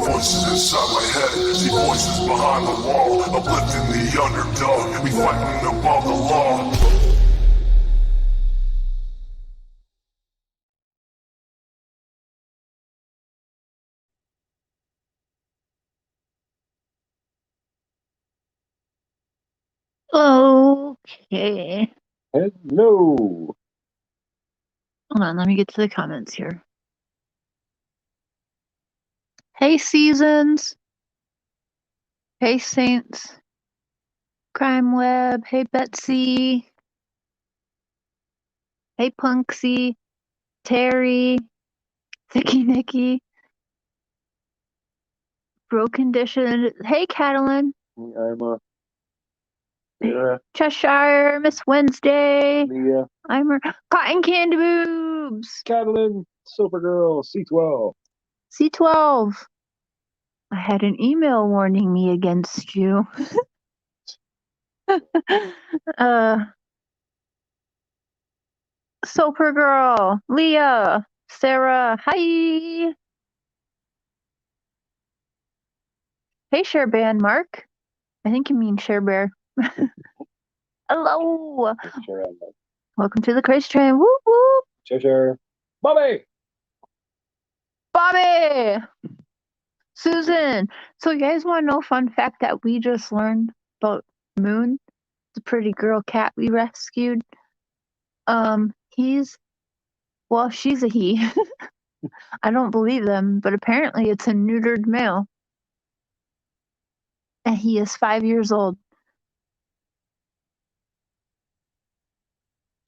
voices inside my head. See voices behind the wall, uplifting the underdog. We fighting above the law. Okay. Hello. Hold on, let me get to the comments here. Hey, Seasons. Hey, Saints. Crime Web. Hey, Betsy. Hey, Punksy. Terry. Thicky Nicky. Broken Condition. Hey, Catalin. I'm Sarah. Cheshire. Miss Wednesday. Mia. I'm her. Cotton Candy Boobs. Catalin. Supergirl. C12. C12. I had an email warning me against you. Supergirl, Leah, Sarah, hi. Hey, Share Band, Mark. I think you mean Share Bear. Hello. Welcome to the Crazy Train. Whoop whoop. Cheshire. Bobby. Bobby. Susan. So you guys want to know a fun fact that we just learned about Moon, the pretty girl cat we rescued? She's a he. I don't believe them, but apparently it's a neutered male. And he is 5 years old.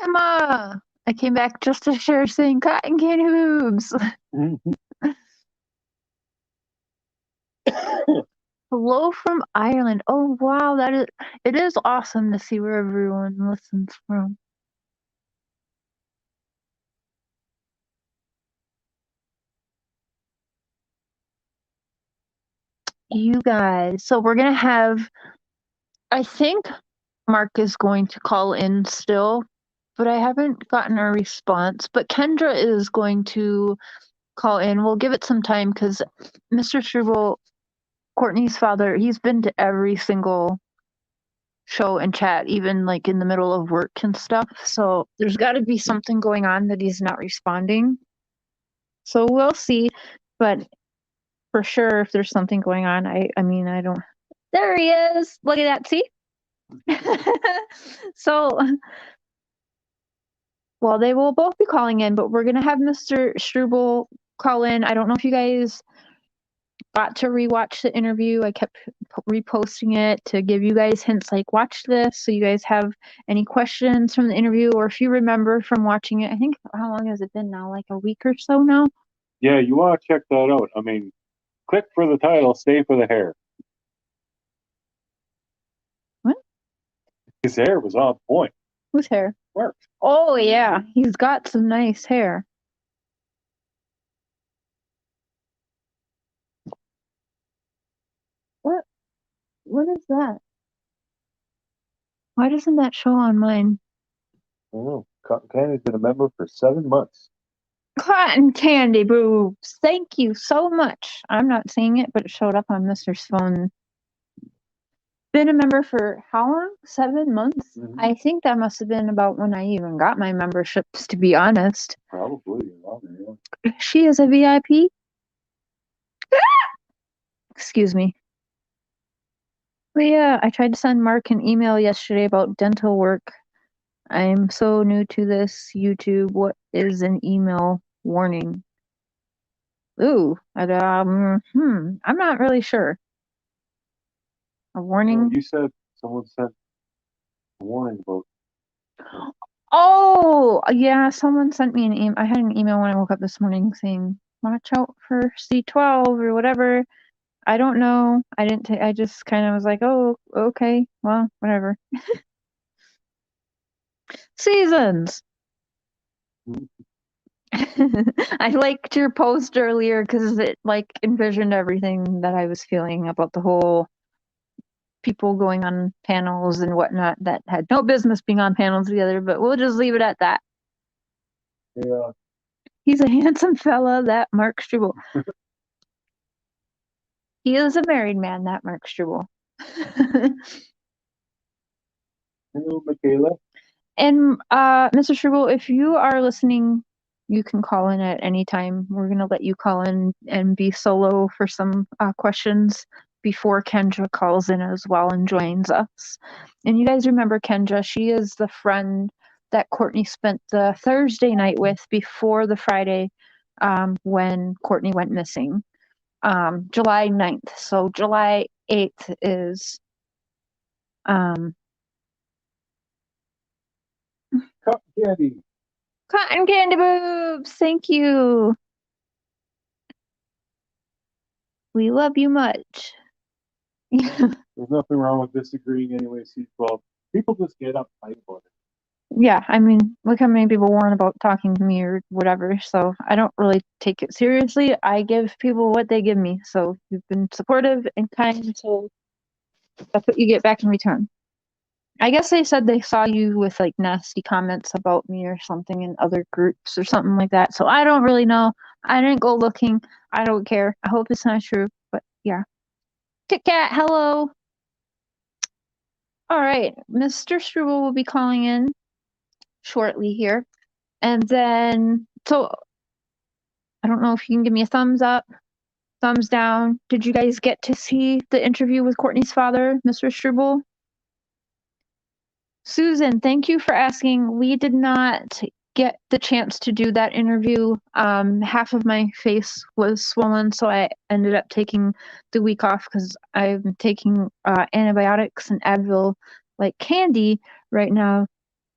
Emma! I came back just to share saying cotton candy boobs. Hello from Ireland. Oh wow, it is awesome to see where everyone listens from. You guys, so we're gonna have, I think Mark is going to call in still, but I haven't gotten a response. But Kendra is going to call in. We'll give it some time because Mr. Struble, Courtney's father, he's been to every single show and chat, even like in the middle of work and stuff. So there's got to be something going on that he's not responding. So we'll see. But for sure, if there's something going on, I mean, I don't. There he is. Look at that. See? So, well, they will both be calling in, but we're going to have Mr. Struble call in. I don't know if you guys got to rewatch the interview. I kept reposting it to give you guys hints like, watch this, so you guys have any questions from the interview, or if you remember from watching it. I think, how long has it been now? Like a week or so now? Yeah, you want to check that out. I mean, click for the title, stay for the hair. What? His hair was on point. Whose hair? Mark. Oh, yeah. He's got some nice hair. What is that? Why doesn't that show on mine? I don't know. Cotton Candy's been a member for 7 months. Cotton Candy Boobs. Thank you so much. I'm not seeing it, but it showed up on Mr.'s phone. Been a member for how long? 7 months? Mm-hmm. I think that must have been about when I even got my memberships, to be honest. Probably longer, yeah. She is a VIP? Excuse me. But yeah, I tried to send Mark an email yesterday about dental work. I'm so new to this YouTube. What is an email warning? Ooh, I'm not really sure. A warning? You said someone sent a warning about. Oh, yeah, someone sent me an email. I had an email when I woke up this morning saying, watch out for C12 or whatever. I don't know. I just kind of was like, oh, okay, well, whatever. Seasons. I liked your post earlier because it like envisioned everything that I was feeling about the whole people going on panels and whatnot that had no business being on panels together, but we'll just leave it at that. Yeah. He's a handsome fella, that Mark Struble. He is a married man, that Mark Struble. Hello, Michaela. And Mr. Struble, if you are listening, you can call in at any time. We're gonna let you call in and be solo for some questions before Kendra calls in as well and joins us. And you guys remember Kendra? She is the friend that Courtney spent the Thursday night with before the Friday when Courtney went missing. July 9th. So July 8th is Cotton candy. Cotton Candy Boobs. Thank you. We love you much. There's nothing wrong with disagreeing anyway, C12. People just get uptight about it. Yeah, I mean, look how many people warn about talking to me or whatever, so I don't really take it seriously. I give people what they give me, so you've been supportive and kind, so that's what you get back in return. I guess they said they saw you with like nasty comments about me or something in other groups or something like that, so I don't really know. I didn't go looking. I don't care. I hope it's not true, but yeah. Kit Kat, hello. All right, Mr. Struble will be calling in shortly here. And then, so I don't know if you can give me a thumbs up, thumbs down. Did you guys get to see the interview with Courtney's father, Mr. Struble? Susan, thank you for asking. We did not get the chance to do that interview. Half of my face was swollen, so I ended up taking the week off because I'm taking antibiotics and Advil like candy right now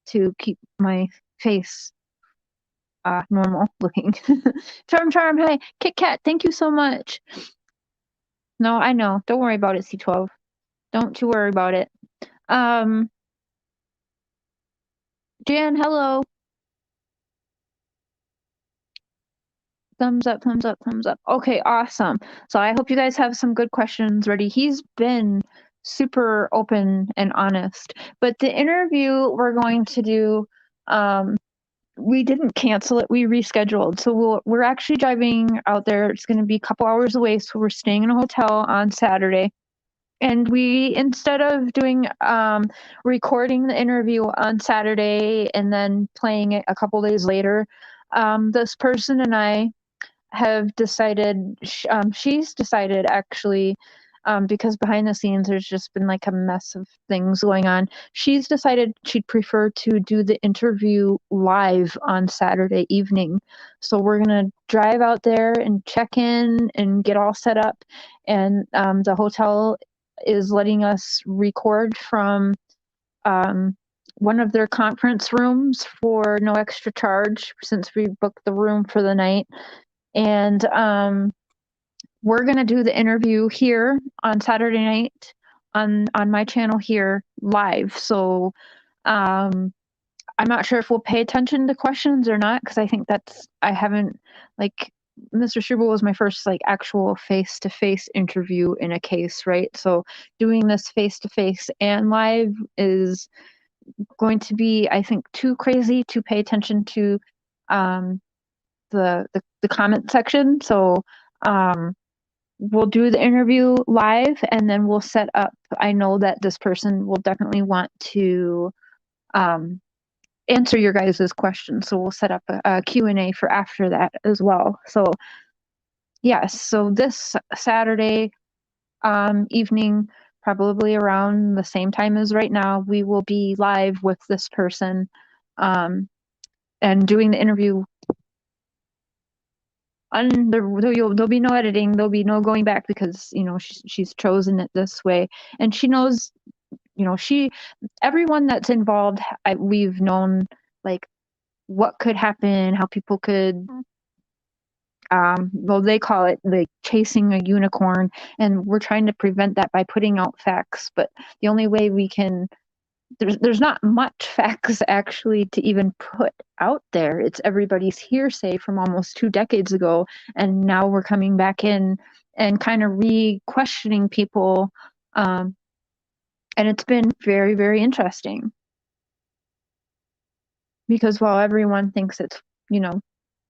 to keep my face normal looking. Charm, hey, Kit Kat, thank you so much. No, I know. Don't worry about it, C12. Don't you worry about it. Jan, hello. Thumbs up, thumbs up, thumbs up. Okay, awesome. So I hope you guys have some good questions ready. He's been super open and honest. But the interview we're going to do, we didn't cancel it. We rescheduled. So we're actually driving out there. It's going to be a couple hours away. So we're staying in a hotel on Saturday. And we, instead of doing recording the interview on Saturday and then playing it a couple days later, this person and I have decided, she's decided actually, because behind the scenes there's just been like a mess of things going on. She's decided she'd prefer to do the interview live on Saturday evening. So we're going to drive out there and check in and get all set up. And the hotel is letting us record from one of their conference rooms for no extra charge since we booked the room for the night. And we're gonna do the interview here on Saturday night on my channel here live. So I'm not sure if we'll pay attention to questions or not, because I think I haven't, like, Mr. Struble was my first like actual face-to-face interview in a case, right? So doing this face-to-face and live is going to be, I think, too crazy to pay attention to the comment section. So we'll do the interview live and then we'll set up. I know that this person will definitely want to answer your guys' questions. So we'll set up a Q&A for after that as well. So yes, so this Saturday evening, probably around the same time as right now, we will be live with this person and doing the interview. There'll be no editing, there'll be no going back, because you know she's chosen it this way, and she knows, you know, everyone that's involved, we've known like what could happen, how people could well, they call it like chasing a unicorn, and we're trying to prevent that by putting out facts. But the only way we can, there's not much facts actually to even put out there. It's everybody's hearsay from almost 2 decades ago, and now we're coming back in and kind of re-questioning people, and it's been very, very interesting, because while everyone thinks it's, you know,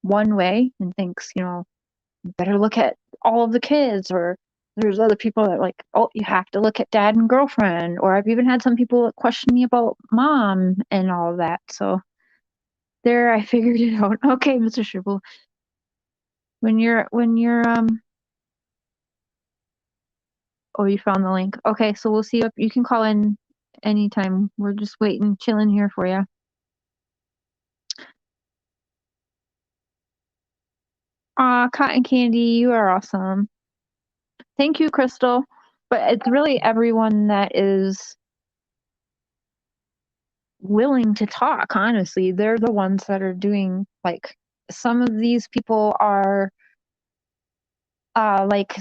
one way and thinks, you know, better look at all of the kids, or there's other people that like, oh, you have to look at dad and girlfriend, or I've even had some people that question me about mom and all of that. So there, I figured it out. Okay, Mr. Struble, when you're oh, you found the link. Okay, so we'll see if you can call in anytime. We're just waiting, chilling here for you. Aw, Cotton Candy, you are awesome. Thank you, Crystal. But it's really everyone that is willing to talk, honestly. They're the ones that are doing, like, some of these people are like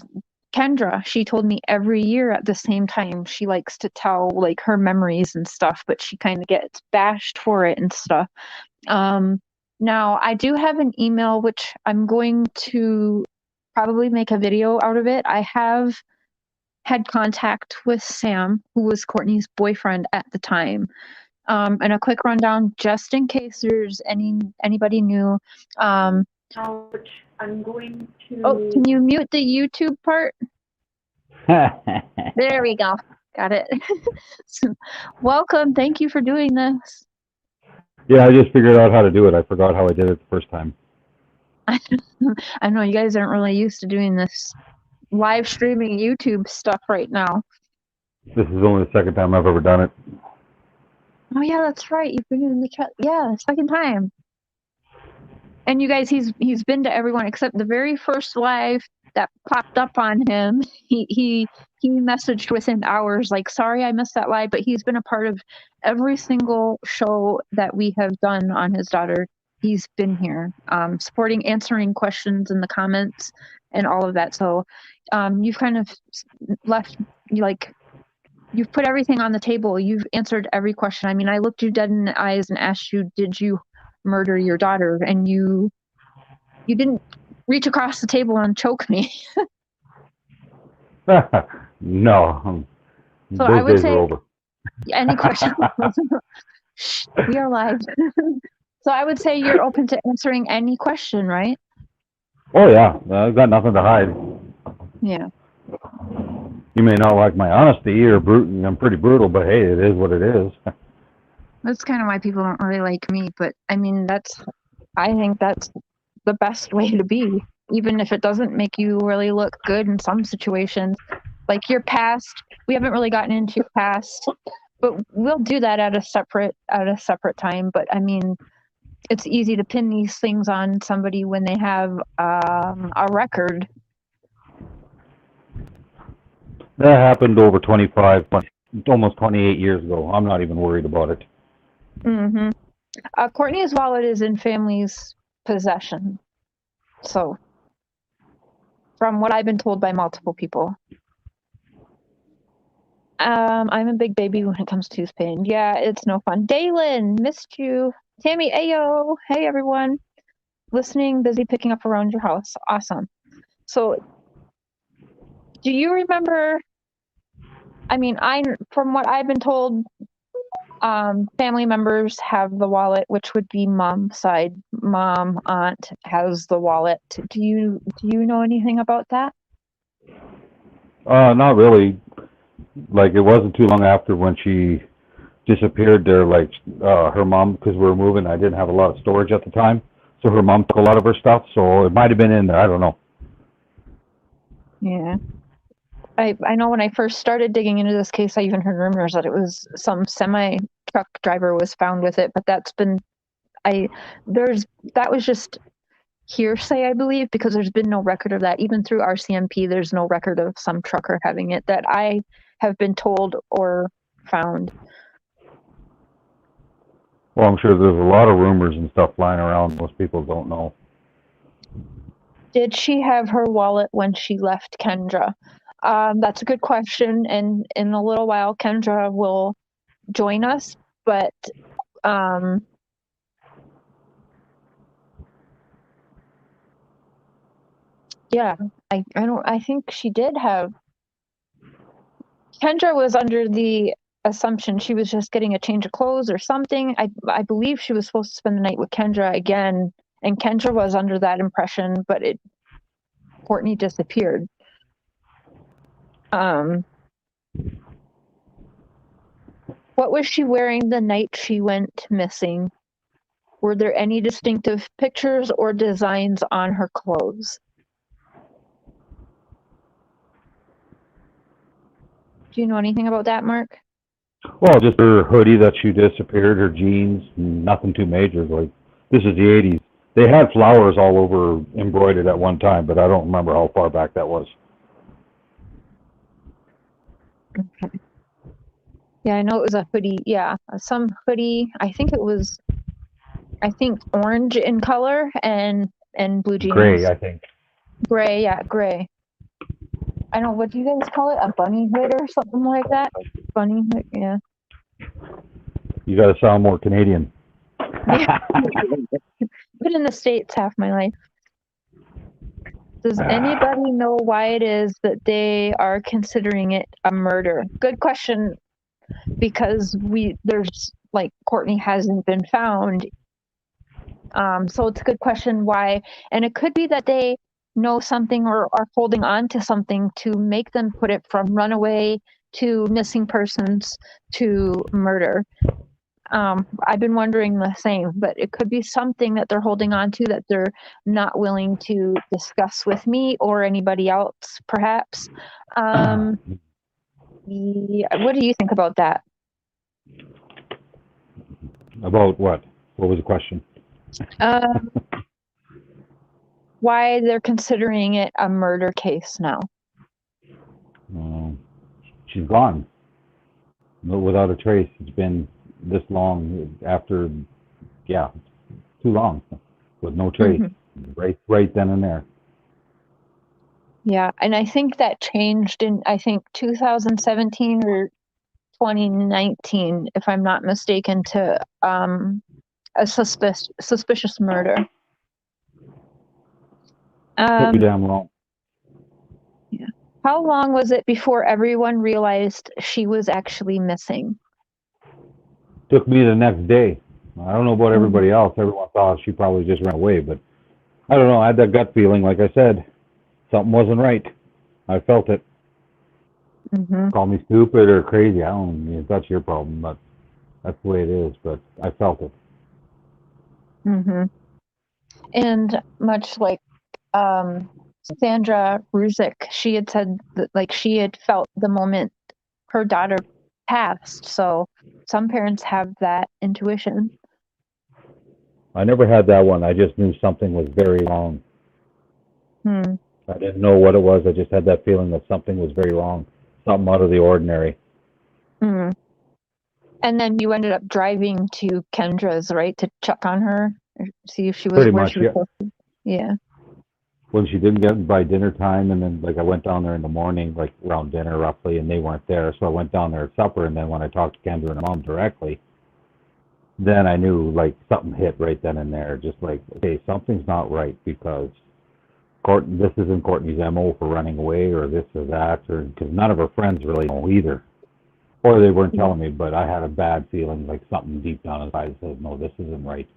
Kendra. She told me every year at the same time she likes to tell like her memories and stuff, but she kind of gets bashed for it and stuff. Now I do have an email which I'm going to probably make a video out of it. I have had contact with Sam, who was Courtney's boyfriend at the time. And a quick rundown, just in case there's anybody new. Which I'm going to. Oh, can you mute the YouTube part? There we go. Got it. So, welcome. Thank you for doing this. Yeah, I just figured out how to do it. I forgot how I did it the first time. I know you guys aren't really used to doing this live streaming YouTube stuff right now. This is only the second time I've ever done it. Oh yeah, that's right. You've been in the chat. Yeah, second time. And you guys, he's been to everyone except the very first live that popped up on him. He messaged within hours like, sorry I missed that live, but he's been a part of every single show that we have done on his daughter. He's been here, supporting, answering questions in the comments and all of that. So you've kind of left, like, you've put everything on the table. You've answered every question. I mean, I looked you dead in the eyes and asked you, did you murder your daughter? And you didn't reach across the table and choke me. No. So Those I would days say are over. any question. Shh, we are live. So I would say you're open to answering any question, right? Oh yeah, I've got nothing to hide. Yeah. You may not like my honesty or I'm pretty brutal, but hey, it is what it is. That's kind of why people don't really like me, but I mean, I think that's the best way to be, even if it doesn't make you really look good in some situations. Like your past, we haven't really gotten into your past, but we'll do that at a separate time. But I mean, it's easy to pin these things on somebody when they have a record. That happened over 25, almost 28 years ago. I'm not even worried about it. Mm-hmm. Courtney's wallet is in family's possession. So, from what I've been told by multiple people. I'm a big baby when it comes to tooth pain. Yeah, it's no fun. Dalen, missed you. Tammy, ayo. Hey, everyone. Listening, busy picking up around your house. Awesome. So, do you remember? I mean, from what I've been told, family members have the wallet, which would be mom's side. Mom, aunt has the wallet. Do you know anything about that? Not really. Like, it wasn't too long after when she disappeared there, like, her mom, because we were moving, I didn't have a lot of storage at the time, so her mom took a lot of her stuff, so it might have been in there, I don't know. Yeah. I know when I first started digging into this case, I even heard rumors that it was some semi-truck driver was found with it, but that was just hearsay, I believe, because there's been no record of that. Even through RCMP, there's no record of some trucker having it that I have been told or found. Well, I'm sure there's a lot of rumors and stuff flying around most people don't know. Did she have her wallet when she left Kendra? That's a good question, and in a little while, Kendra will join us, but yeah, I think she did have. Kendra was under the assumption she was just getting a change of clothes or something. I believe she was supposed to spend the night with Kendra again, and Kendra was under that impression, but Courtney disappeared. What was she wearing the night she went missing? Were there any distinctive pictures or designs on her clothes? Do you know anything about that, Mark? Well, just her hoodie that she disappeared, her jeans, nothing too major. Like, this is the 80s. They had flowers all over embroidered at one time, but I don't remember how far back that was. Okay. Yeah, I know it was a hoodie. Yeah, some hoodie. I think orange in color and blue jeans. Gray, I think. Gray, yeah, gray. I don't know, what do you guys call it? A bunny hood or something like that? Bunny hood, yeah. You got to sound more Canadian. Yeah. Been in the States half my life. Does anybody know why it is that they are considering it a murder? Good question, because there's like Courtney hasn't been found. So it's a good question why, and it could be that they know something or are holding on to something to make them put it from runaway to missing persons to murder. I've been wondering the same, but it could be something that they're holding on to that they're not willing to discuss with me or anybody else, perhaps. Yeah, what do you think about that? About what? What was the question? Why they're considering it a murder case now? She's gone. Without a trace. It's been this long after, yeah, too long with no trace. Right then and there. Yeah, and I think that changed in, I think, 2017 or 2019, if I'm not mistaken, to a suspicious murder. Took me damn long. Yeah. How long was it before everyone realized she was actually missing? Took me the next day. I don't know about everybody else. Everyone thought she probably just ran away, but I don't know. I had that gut feeling, like I said. Something wasn't right. I felt it. Call me stupid or crazy. I don't know if that's your problem, but that's the way it is. But I felt it. And much like Sandra Ruzick, she had said that, like, she had felt the moment her daughter passed. So some parents have that intuition. I never had that one. I just knew something was very wrong. I didn't know what it was. I just had that feeling that something was very wrong. Something out of the ordinary. And then you ended up driving to KENDRA's, right, to check on her, see if she was Pretty where much, she was yeah. supposed to. Yeah. When she didn't get by dinner time, and then like I went down there in the morning, like around dinner roughly, and they weren't there, so I went down there at supper, and then when I talked to Kendra and Mom directly, then I knew like something hit right then and there. Just like, okay, something's not right, because this isn't Courtney's MO for running away or this or that, or because none of her friends really know either, or they weren't telling me. But I had a bad feeling, like something deep down inside said, no, this isn't right.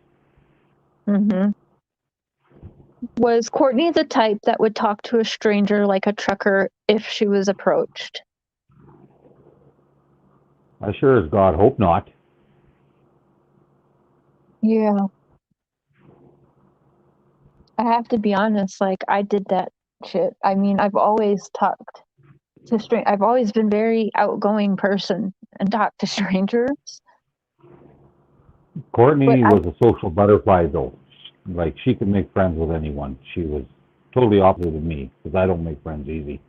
Was Courtney the type that would talk to a stranger like a trucker if she was approached? I sure as God hope not. Yeah. I have to be honest, like, I did that shit. I mean, I've always talked to I've always been very outgoing person and talked to strangers. Courtney was a social butterfly, though. Like, she could make friends with anyone. She was totally opposite of me, because I don't make friends easy.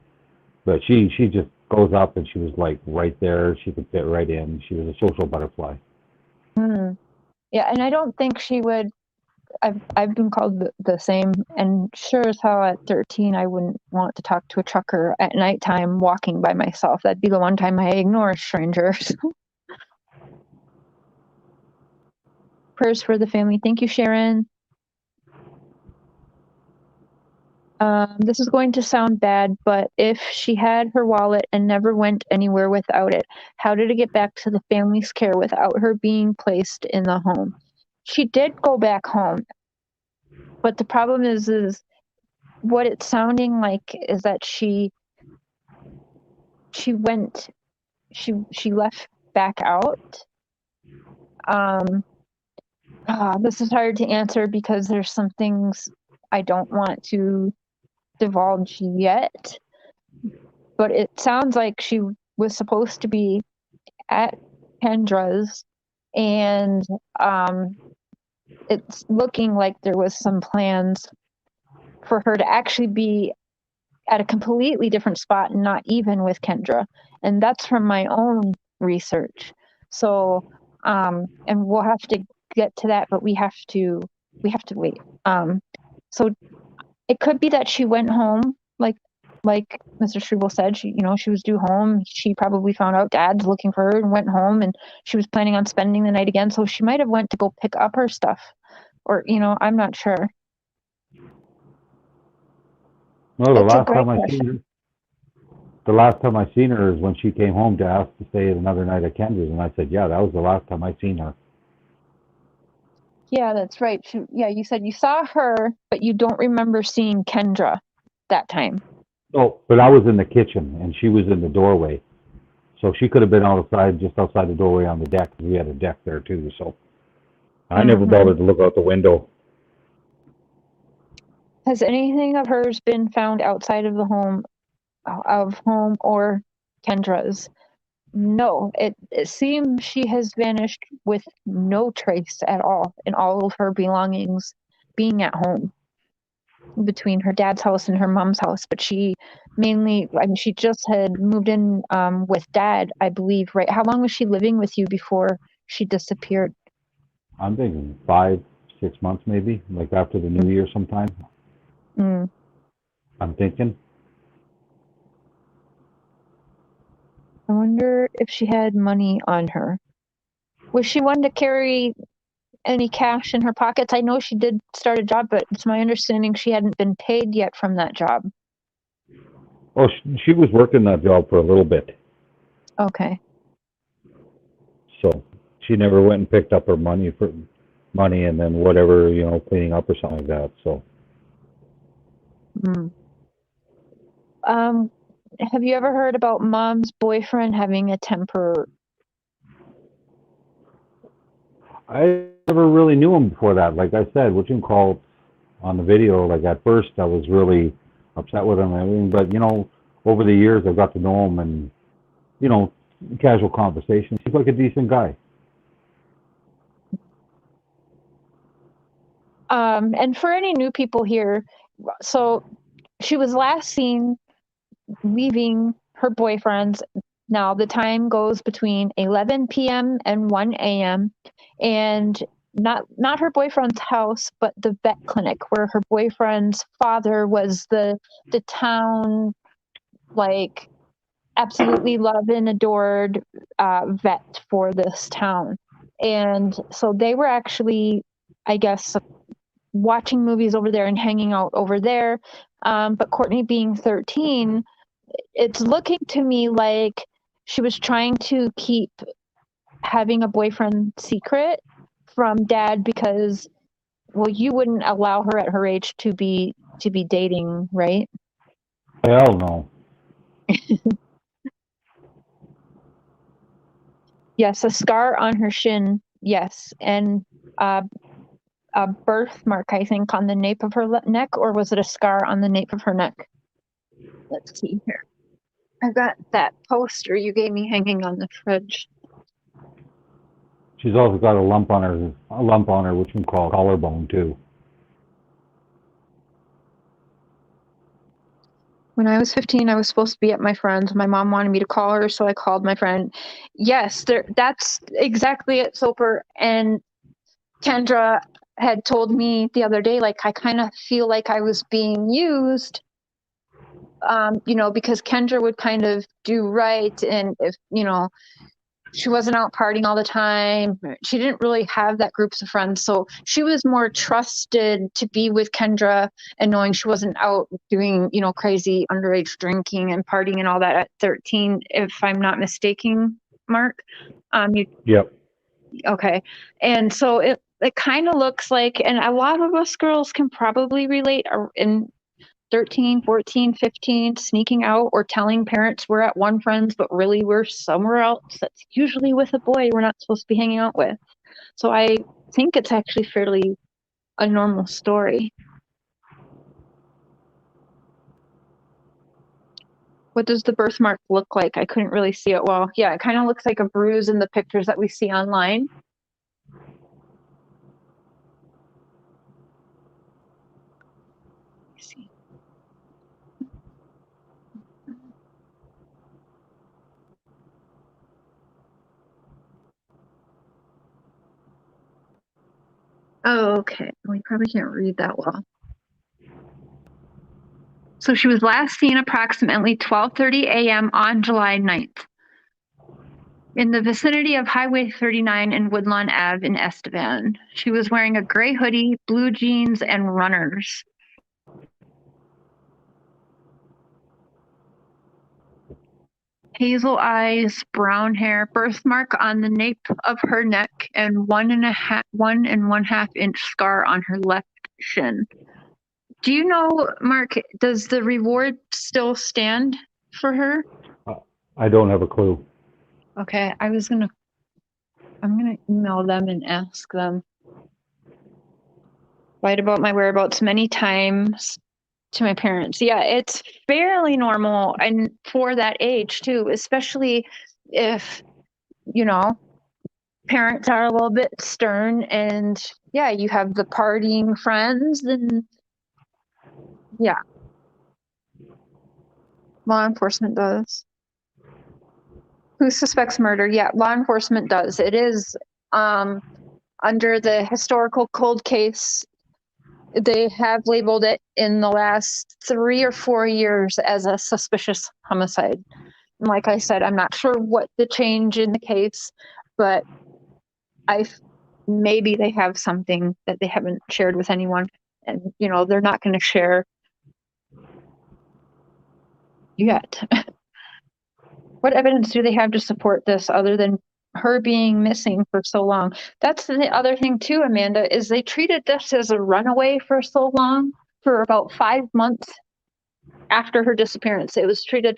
But she just goes up, and she was like right there. She could fit right in. She was a social butterfly. Yeah, and I don't think she would. I've been called the same, and sure as hell at 13, I wouldn't want to talk to a trucker at nighttime walking by myself. That'd be the one time I ignore strangers. Prayers for the family. Thank you, Sharon. This is going to sound bad, but if she had her wallet and never went anywhere without it, how did it get back to the family's care without her being placed in the home? She did go back home, but the problem is what it's sounding like is that she she went, she left back out. This is hard to answer because there's some things I don't want to divulge yet, but it sounds like she was supposed to be at KENDRA's, and it's looking like there was some plans for her to actually be at a completely different spot and not even with KENDRA. And that's from my own research. So, and we'll have to get to that, but we have to wait. So it could be that she went home, like Mr. Struble said, she was due home. She probably found out Dad's looking for her and went home, and she was planning on spending the night again. So she might have went to go pick up her stuff, or I'm not sure. No, It's a great question. the last time I seen her is when she came home to ask to stay another night at Kendra's, and I said, yeah, that was the last time I seen her. Yeah, that's right. You said you saw her, but you don't remember seeing KENDRA that time. Oh, but I was in the kitchen, and she was in the doorway. So she could have been outside, just outside the doorway on the deck. We had a deck there, too, so I never bothered to look out the window. Has anything of hers been found outside of the home, or KENDRA's? No, it seems she has vanished with no trace at all in all of her belongings being at home between her dad's house and her mom's house. But she she just had moved in with Dad, I believe, right? How long was she living with you before she disappeared? I'm thinking 5, 6 months maybe, like after the New Year sometime. I'm thinking. I wonder if she had money on her. Was she one to carry any cash in her pockets? I know she did start a job, but it's my understanding she hadn't been paid yet from that job. Oh, she was working that job for a little bit. Okay. So she never went and picked up her money and then whatever, cleaning up or something like that. So. Have you ever heard about Mom's boyfriend having a temper? I never really knew him before that. Like I said, what you can call on the video, like at first I was really upset with him and everything, but over the years I've got to know him and, casual conversation. He's like a decent guy. And for any new people here, so she was last seen leaving her boyfriend's. Now the time goes between 11 p.m. and 1 a.m. and not her boyfriend's house, but the vet clinic where her boyfriend's father was the town, like, absolutely loved and adored vet for this town. And so they were actually, I guess, watching movies over there and hanging out over there. But Courtney being 13, it's looking to me like she was trying to keep having a boyfriend secret from Dad because, well, you wouldn't allow her at her age to be dating, right? Hell no. Yes, a scar on her shin, yes, and a birthmark, I think, on the nape of her neck, or was it a scar on the nape of her neck? Let's see here. I've got that poster you gave me hanging on the fridge. She's also got a lump on her, which we can call collarbone too. When I was 15, I was supposed to be at my friend's. My mom wanted me to call her, so I called my friend. Yes, that's exactly it, Soper. And KENDRA had told me the other day, like, I kind of feel like I was being used, because KENDRA would kind of do right. And if, she wasn't out partying all the time, she didn't really have that groups of friends. So she was more trusted to be with KENDRA and knowing she wasn't out doing, crazy underage drinking and partying and all that at 13, if I'm not mistaken, Mark. Yep. Okay. And so it kind of looks like, and a lot of us girls can probably relate, and 13, 14, 15, sneaking out or telling parents we're at one friend's, but really we're somewhere else. That's usually with a boy we're not supposed to be hanging out with. So I think it's actually fairly a normal story. What does the birthmark look like? I couldn't really see it well. Yeah, it kind of looks like a bruise in the pictures that we see online. Let's see. Oh, okay. We probably can't read that well. So she was last seen approximately 12:30 a.m. on July 9th in the vicinity of Highway 39 and Woodlawn Ave in Estevan. She was wearing a gray hoodie, blue jeans, and runners. Hazel eyes, brown hair, birthmark on the nape of her neck, and 1.5 inch scar on her left shin. Do you know, Mark, does the reward still stand for her? I don't have a clue. Okay, I'm gonna email them and ask them. Lied about my whereabouts many times to my parents. Yeah, it's fairly normal, and for that age too, especially if, you know, parents are a little bit stern and yeah, you have the partying friends, then yeah. Law enforcement does. Who suspects murder? Yeah, law enforcement does. It is under the historical cold case. They have labeled it in the last 3 or 4 years as a suspicious homicide. And like I said, I'm not sure what the change in the case, but maybe they have something that they haven't shared with anyone, and you know they're not going to share yet. What evidence do they have to support this other than her being missing for so long? That's the other thing too, Amanda, is they treated this as a runaway for so long, for about 5 months after her disappearance. It was treated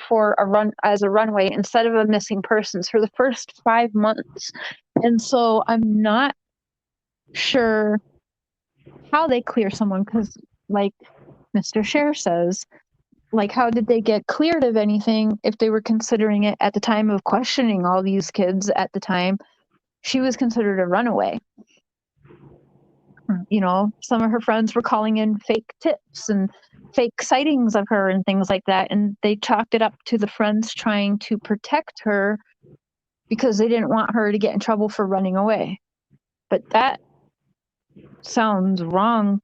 as a runaway instead of a missing persons for the first 5 months. And so I'm not sure how they clear someone, because like Mr. Scher says, like, how did they get cleared of anything if they were considering it at the time of questioning all these kids at the time? She was considered a runaway. You know, some of her friends were calling in fake tips and fake sightings of her and things like that. And they chalked it up to the friends trying to protect her because they didn't want her to get in trouble for running away. But that sounds wrong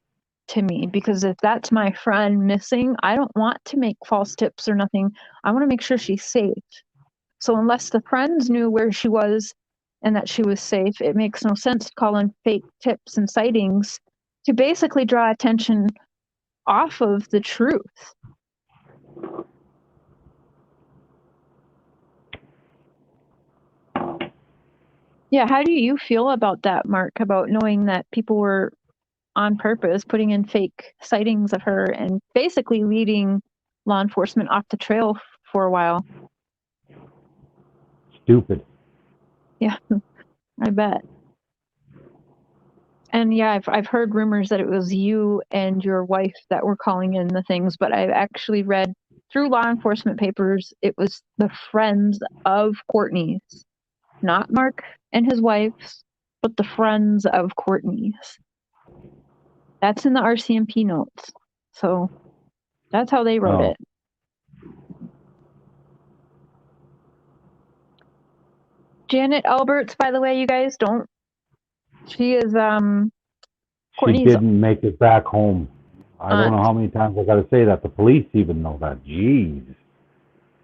to me, because if that's my friend missing, I don't want to make false tips or nothing. I want to make sure she's safe. So unless the friends knew where she was and that she was safe, it makes no sense to call in fake tips and sightings to basically draw attention off of the truth. Yeah, how do you feel about that, Mark, about knowing that people were on purpose putting in fake sightings of her and basically leading law enforcement off the trail for a while? Stupid. Yeah, I bet. And yeah, I've heard rumors that it was you and your wife that were calling in the things, but I've actually read through law enforcement papers, it was the friends of Courtney's, not Mark and his wife's, but the friends of Courtney's. That's in the RCMP notes. So that's how they wrote it. Janet Alberts, by the way, you guys don't. She is Courtney's. She didn't make it back home. I don't know how many times I got to say that. The police even know that. Jeez.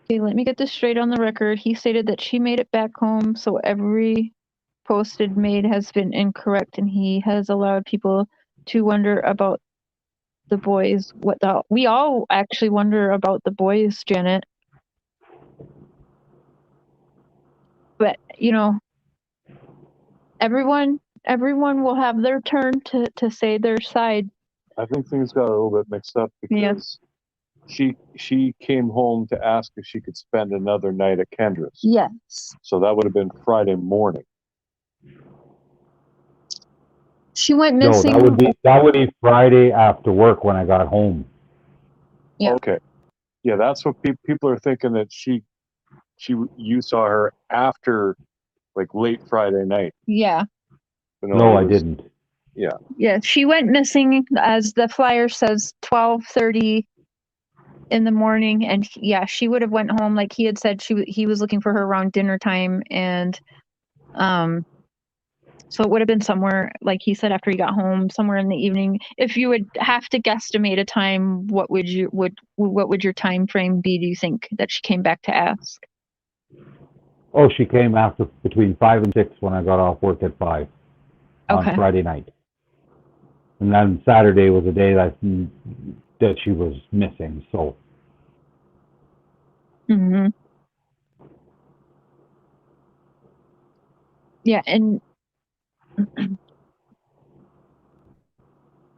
Okay, let me get this straight on the record. He stated that she made it back home, so every posted made has been incorrect, and he has allowed people to wonder about the boys. We all actually wonder about the boys, Janet. But you know, everyone will have their turn to say their side. I think things got a little bit mixed up because she came home to ask if she could spend another night at KENDRA's. Yes. So that would have been Friday morning. She went No, missing. that would be Friday after work when I got home. Yeah. Okay. Yeah, that's what people are thinking, that you saw her after, like, late Friday night. Yeah. But No, it I was- didn't. Yeah. Yeah. She went missing, as the flyer says, 12:30 in the morning, and yeah, she would have went home, like he had said. He was looking for her around dinner time, and so it would have been somewhere, like he said, after he got home, somewhere in the evening. If you would have to guesstimate a time, what would your time frame be, do you think, that she came back to ask? Oh, she came after between 5 and 6 when I got off work at 5 on Okay. Friday night. And then Saturday was the day that she was missing, so. Mm-hmm. Yeah, and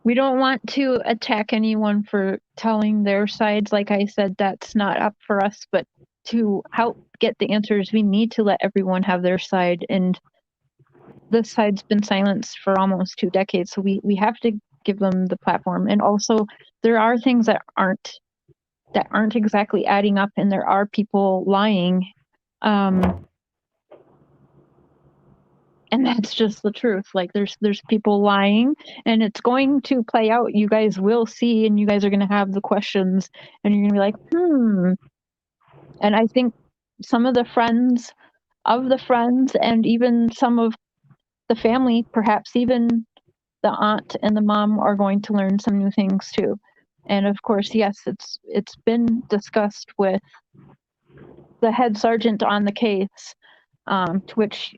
we don't want to attack anyone for telling their sides. Like I said, that's not up for us, but to help get the answers, we need to let everyone have their side. And this side's been silenced for almost 2 decades, so we have to give them the platform. And also, there are things that aren't exactly adding up, and there are people lying. And that's just the truth. Like, there's people lying, and it's going to play out. You guys will see, and you guys are going to have the questions, and you're going to be like, And I think some of the friends and even some of the family, perhaps even the aunt and the mom, are going to learn some new things too. And of course, yes, it's been discussed with the head sergeant on the case, to which,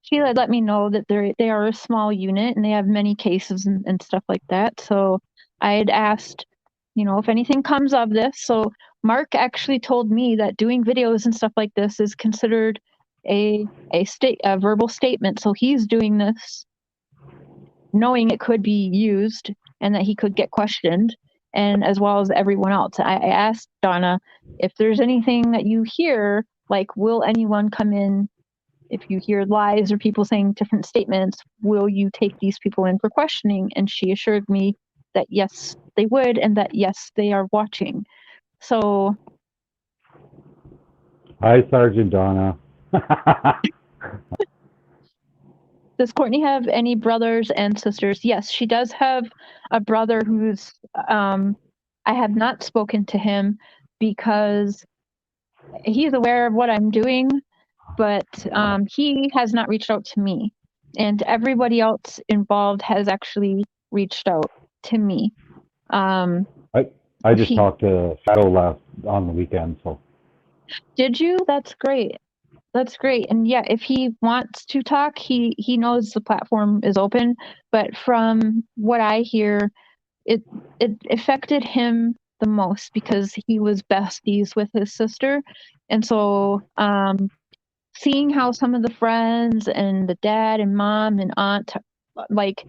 she had let me know that they are a small unit and they have many cases and stuff like that. So I had asked, if anything comes of this. So Mark actually told me that doing videos and stuff like this is considered a verbal statement. So he's doing this knowing it could be used and that he could get questioned, and as well as everyone else. I asked Donna, if there's anything that you hear, like, will anyone come in? If you hear lies or people saying different statements, will you take these people in for questioning? And she assured me that yes, they would, and that yes, they are watching. So, Hi, Sergeant Donna. does Courtney have any brothers and sisters? Yes, she does have a brother who's, I have not spoken to him because he's aware of what I'm doing, but he has not reached out to me. And everybody else involved has actually reached out to me. I just talked to Shadow on the weekend, so. Did you? That's great. That's great. And yeah, if he wants to talk, he knows the platform is open. But from what I hear, it affected him the most because he was besties with his sister. And so seeing how some of the friends and the dad and mom and aunt, like,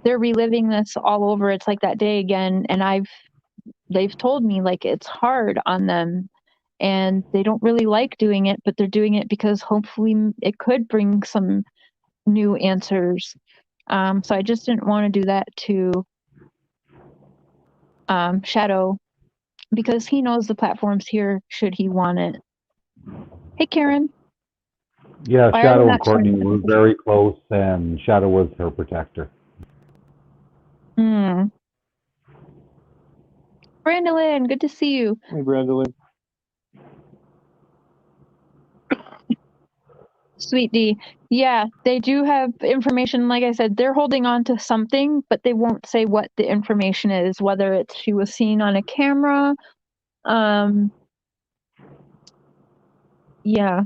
they're reliving this all over. It's like that day again. And they've told me, like, it's hard on them and they don't really like doing it, but they're doing it because hopefully it could bring some new answers. So I just didn't want to do that to Shadow, because he knows the platform's here should he want it. Hey, Karen. Yeah, Why are Shadow you and not Courtney showing were very close, and Shadow was her protector. Brandolyn, good to see you. Hey, Brandolyn. Sweet D. Yeah, they do have information. Like I said, they're holding on to something, but they won't say what the information is, whether it's she was seen on a camera. Yeah.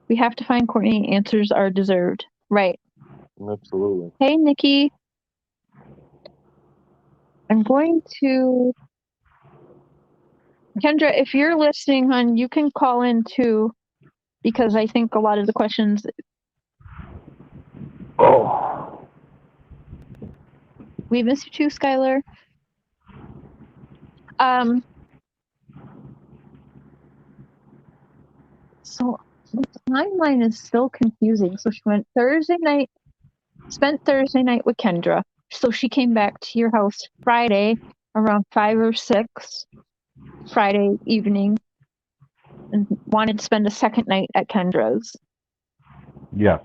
We have to find Courtney. Answers are deserved. Right. Absolutely. Hey, Nikki. I'm going to... Kendra, if you're listening, hon, you can call in too, because I think a lot of the questions... Oh. We miss you too, Skylar. So the timeline is still confusing. So she went Thursday night, spent Thursday night with Kendra. So she came back to your house Friday around 5 or 6, Friday evening, and wanted to spend a second night at Kendra's. Yes.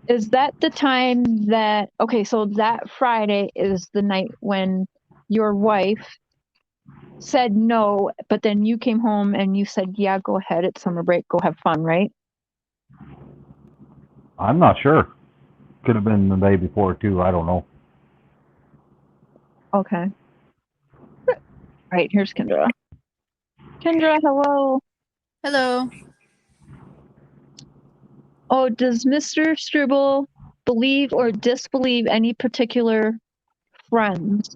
Is that the time that, okay, so that Friday is the night when your wife said no, but then you came home and you said, yeah, go ahead, it's summer break, go have fun, right? I'm not sure. Could have been the day before too. I don't know. Okay. Right, here's Kendra. Kendra, hello. Hello. Oh, does Mr. Struble believe or disbelieve any particular friends?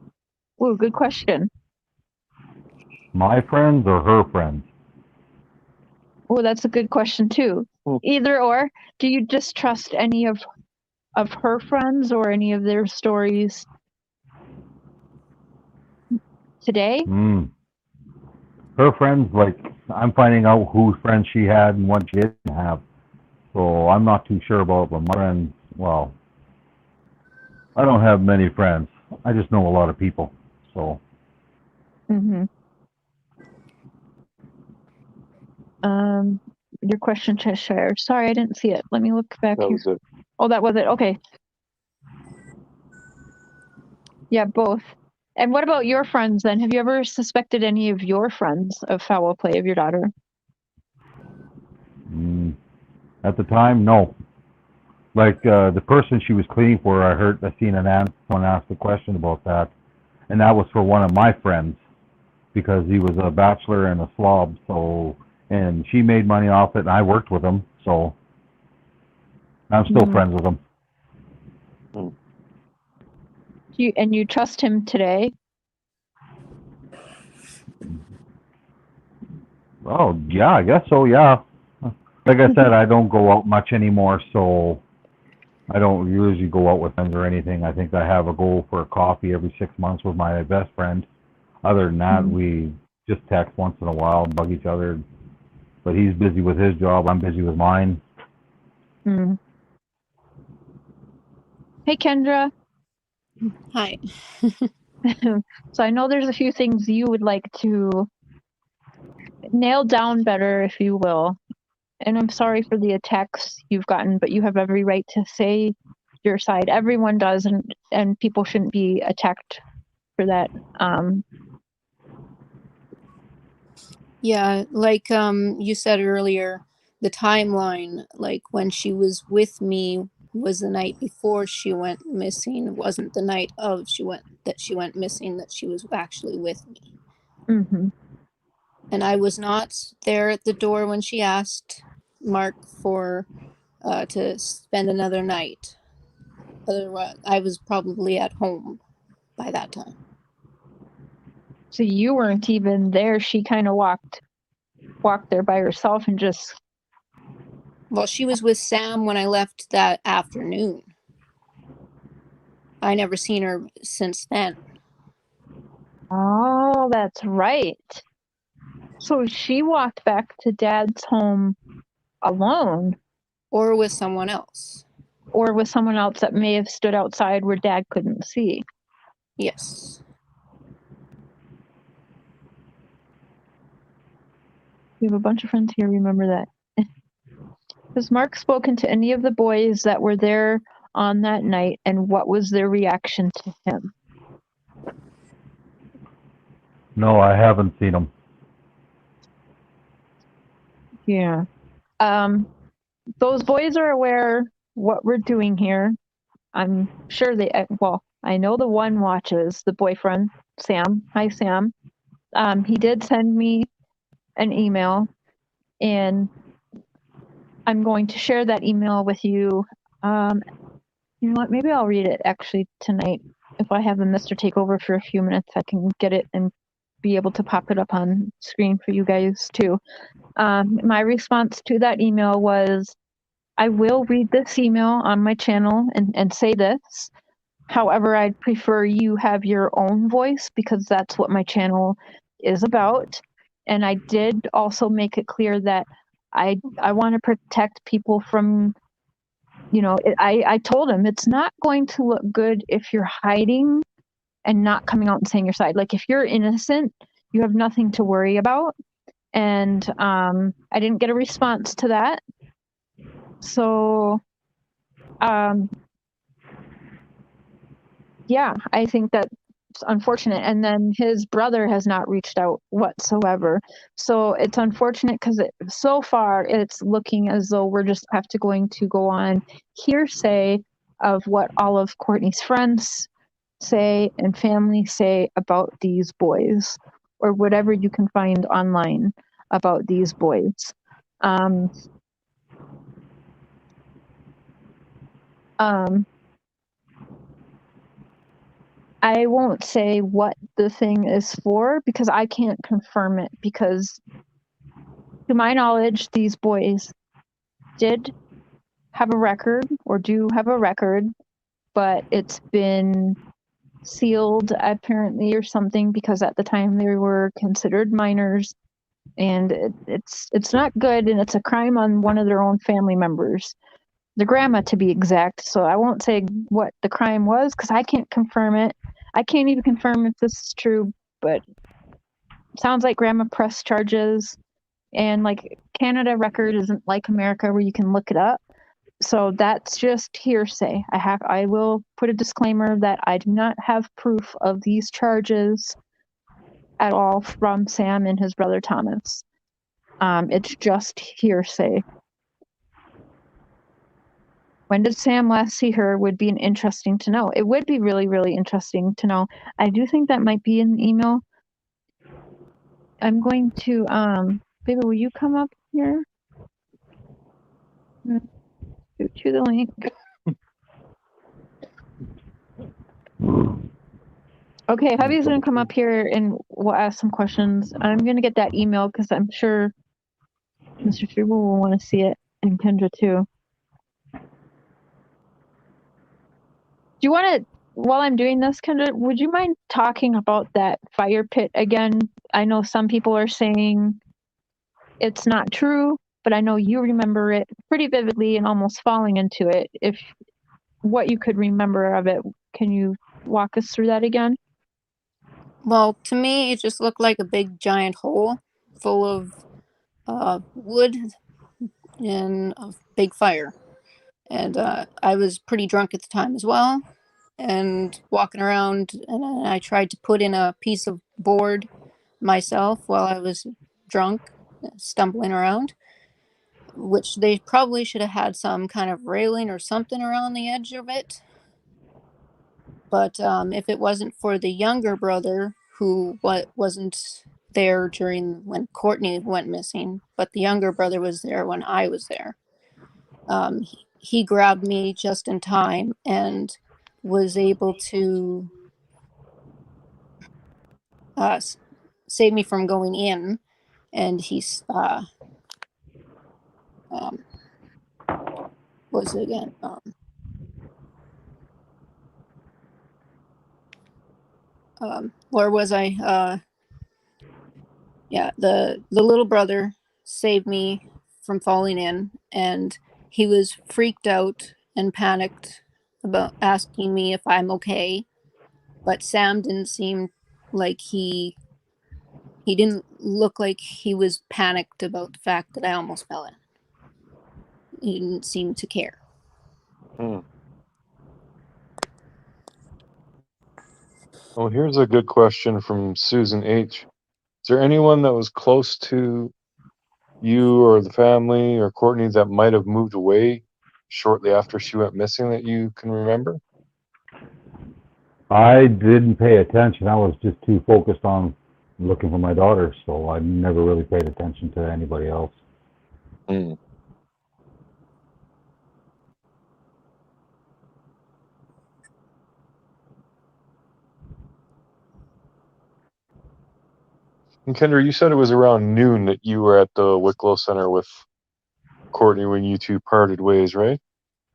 Ooh, good question. My friends or her friends? Oh, that's a good question too. Either or. Do you distrust any of her friends or any of their stories today? Her friends, like, I'm finding out whose friends she had and what she didn't have. So I'm not too sure about, but my friends, well, I don't have many friends. I just know a lot of people. So. Mm-hmm. Your question, Cheshire. Sorry, I didn't see it. Let me look back That here. was it. Oh, that was it. Okay. Yeah, both. And what about your friends then? Have you ever suspected any of your friends of foul play of your daughter? At the time, no. Like, the person she was cleaning for, I seen someone ask a question about that. And that was for one of my friends. Because he was a bachelor and a slob, so, and she made money off it, and I worked with him, so I'm still friends with him. You trust him today? Oh, yeah, I guess so, yeah. Like I said, I don't go out much anymore, so I don't usually go out with friends or anything. I think I have a goal for a coffee every 6 months with my best friend. Other than that, we just text once in a while and bug each other. But he's busy with his job, I'm busy with mine. Hey, Kendra. Hi. So I know there's a few things you would like to nail down better, if you will. And I'm sorry for the attacks you've gotten, but you have every right to say your side. Everyone does, and people shouldn't be attacked for that. Yeah, like you said earlier, the timeline, like when she was with me was the night before she went missing. It wasn't the night she went missing that she was actually with me. And I was not there at the door when she asked Mark for to spend another night. Otherwise, I was probably at home by that time. So you weren't even there. She kind of walked there by herself and just. Well, she was with Sam when I left that afternoon. I never seen her since then. Oh, that's right. So she walked back to Dad's home alone. Or with someone else. Or with someone else that may have stood outside where Dad couldn't see. Yes. We have a bunch of friends here, remember that. Has Mark spoken to any of the boys that were there on that night, and what was their reaction to him? No, I haven't seen him. Yeah. Those boys are aware what we're doing here. I'm sure I know the one watches, the boyfriend, Sam. Hi, Sam. He did send me an email, and I'm going to share that email with you. You know what? Maybe I'll read it actually tonight. If I have the Mr. take over for a few minutes, I can get it and be able to pop it up on screen for you guys too. My response to that email was, I will read this email on my channel and say this. However, I'd prefer you have your own voice because that's what my channel is about. And I did also make it clear that I want to protect people from, you know, I told him it's not going to look good if you're hiding and not coming out and saying your side. Like if you're innocent, you have nothing to worry about. And I didn't get a response to that. So yeah, I think that's unfortunate. And then his brother has not reached out whatsoever. So it's unfortunate because so far it's looking as though we're just going to go on hearsay of what all of Courtney's friends say and family say about these boys, or whatever you can find online about these boys. I won't say what the thing is for because I can't confirm it, because to my knowledge, these boys did have a record or do have a record, but it's been sealed apparently or something because at the time they were considered minors, and it's not good, and it's a crime on one of their own family members, the grandma to be exact. So I won't say what the crime was because I can't confirm it. I can't even confirm if this is true, but it sounds like grandma pressed charges, and like Canada record isn't like America where you can look it up. So that's just hearsay. I will put a disclaimer that I do not have proof of these charges at all from Sam and his brother Thomas. It's just hearsay. When did Sam last see her would be interesting to know. It would be really, really interesting to know. I do think that might be in the email. I'm going to, baby, will you come up here? To the link. Okay, hubby's gonna come up here and we'll ask some questions. I'm gonna get that email because I'm sure Mr. Struble will want to see it, and Kendra too. Do you want to, while I'm doing this, Kendra, would you mind talking about that fire pit again? I know some people are saying it's not true, but I know you remember it pretty vividly and almost falling into it. If what you could remember of it, can you walk us through that again? Well, to me, it just looked like a big giant hole full of wood and a big fire. And I was pretty drunk at the time as well, and walking around, and I tried to put in a piece of board myself while I was drunk, stumbling around, which they probably should have had some kind of railing or something around the edge of it. But if it wasn't for the younger brother, who wasn't there during when Courtney went missing, but the younger brother was there when I was there. He grabbed me just in time and was able to save me from going in. And he's what was it again? Where was I? Yeah, the little brother saved me from falling in, and he was freaked out and panicked about asking me if I'm okay. But Sam didn't seem like he didn't look like he was panicked about the fact that I almost fell in. He didn't seem to care. Well, here's a good question from Susan H. Is there anyone that was close to you or the family or Courtney that might have moved away shortly after she went missing that you can remember? I didn't pay attention. I was just too focused on looking for my daughter, so I never really paid attention to anybody else. Hmm. And Kendra, you said it was around noon that you were at the Wicklow Center with Courtney when you two parted ways, right?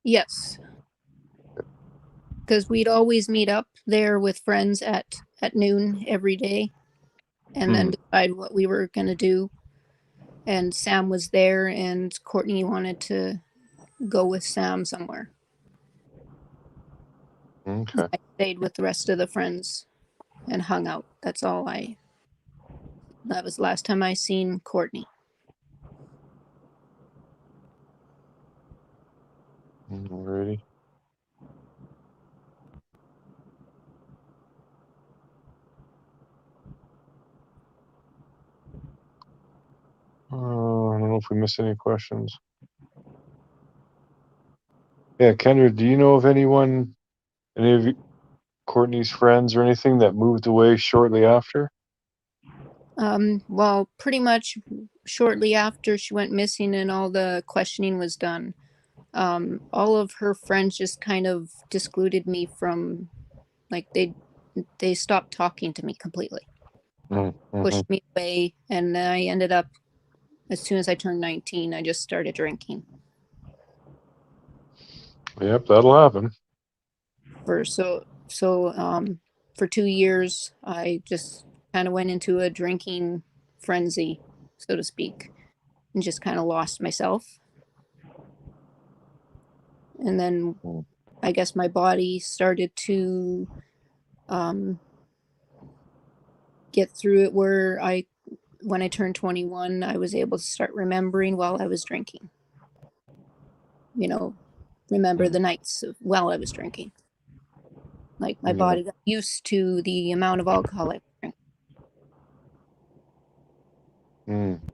Yes. because we'd always meet up there with friends at noon every day, and then decide what we were going to do. And Sam was there, and Courtney wanted to go with Sam somewhere. Okay. I stayed with the rest of the friends and hung out. That was the last time I seen Courtney. Alrighty. I don't know if we missed any questions. Yeah, Kendra, do you know of any of Courtney's friends or anything that moved away shortly after? Well, pretty much shortly after she went missing and all the questioning was done, all of her friends just kind of discluded me from, like, they stopped talking to me completely, pushed me away, and I ended up, as soon as I turned 19, I just started drinking. Yep, that'll happen. For 2 years, I just kind of went into a drinking frenzy, so to speak, and just kind of lost myself. And then I guess my body started to get through it where when I turned 21, I was able to start remembering while I was drinking. Remember the nights while I was drinking. Like, my body got used to the amount of alcohol I drink.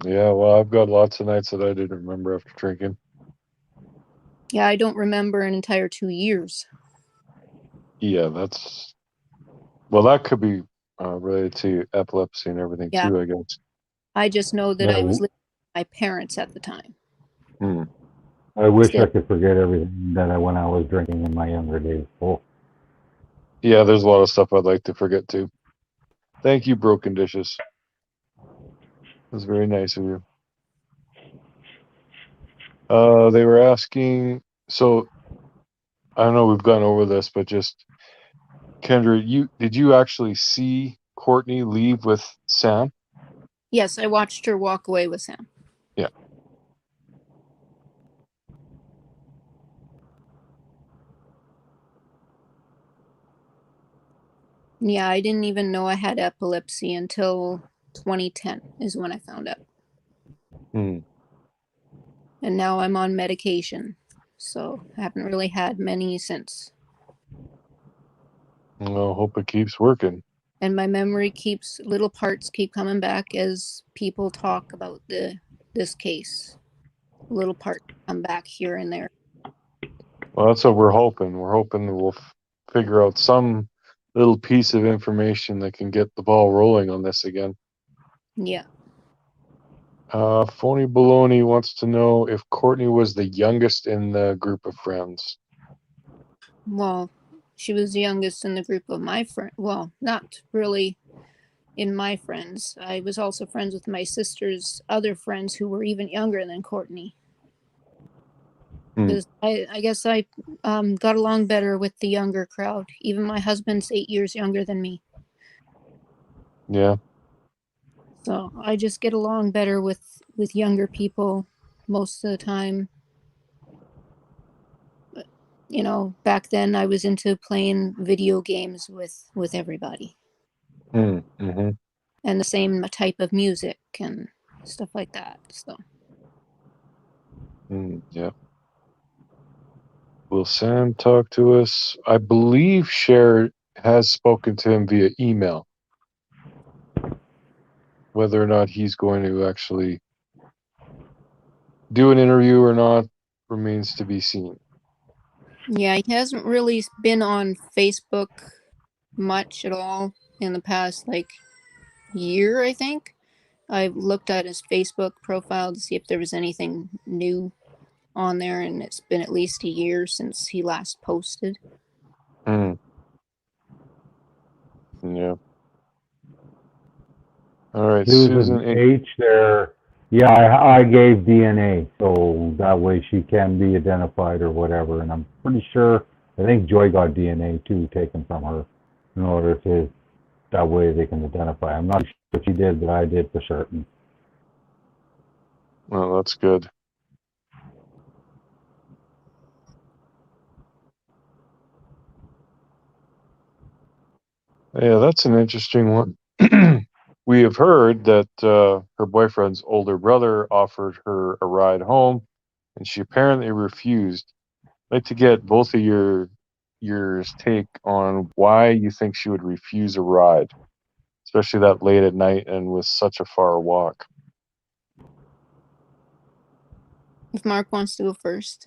Yeah, well, I've got lots of nights that I didn't remember after drinking. Yeah, I don't remember an entire 2 years. Yeah, that could be related to epilepsy and everything too, I guess. I just know that I was living with my parents at the time. I wish I could forget everything that when I was drinking in my younger days. Oh. Yeah, there's a lot of stuff I'd like to forget too. Thank you, Broken Dishes. That's very nice of you. They were asking, so I don't know, we've gone over this, but just Kendra, did you actually see Courtney leave with Sam? Yes, I watched her walk away with Sam. Yeah. Yeah, I didn't even know I had epilepsy until 2010 is when I found out. And now I'm on medication, so I haven't really had many since. Well, hope it keeps working. And my memory little parts keep coming back as people talk about this case. Little parts come back here and there. Well, that's what we're hoping. We're hoping that we'll figure out some little piece of information that can get the ball rolling on this again. Yeah. Phony Baloney wants to know if Courtney was the youngest in the group of friends. Well, she was the youngest in the group of my friends. Well, not really in my friends. I was also friends with my sister's other friends who were even younger than Courtney. Because I guess I got along better with the younger crowd. Even my husband's 8 years younger than me. Yeah. So I just get along better with younger people most of the time. But, back then I was into playing video games with everybody. And the same type of music and stuff like that. So. Yeah. Will Sam talk to us? I believe Cher has spoken to him via email. Whether or not he's going to actually do an interview or not remains to be seen. Yeah, he hasn't really been on Facebook much at all in the past, year, I think. I looked at his Facebook profile to see if there was anything new on there, and it's been at least a year since he last posted. Yeah. All right, Susan H. there. Yeah, I gave DNA, so that way she can be identified or whatever. And I'm pretty sure I think Joy got DNA too taken from her in order to, that way they can identify. I'm not sure if she did, but I did for certain. Well, that's good. Yeah, that's an interesting one. We have heard that her boyfriend's older brother offered her a ride home, and she apparently refused. I'd like to get both of your take on why you think she would refuse a ride, especially that late at night and with such a far walk. If Mark wants to go first.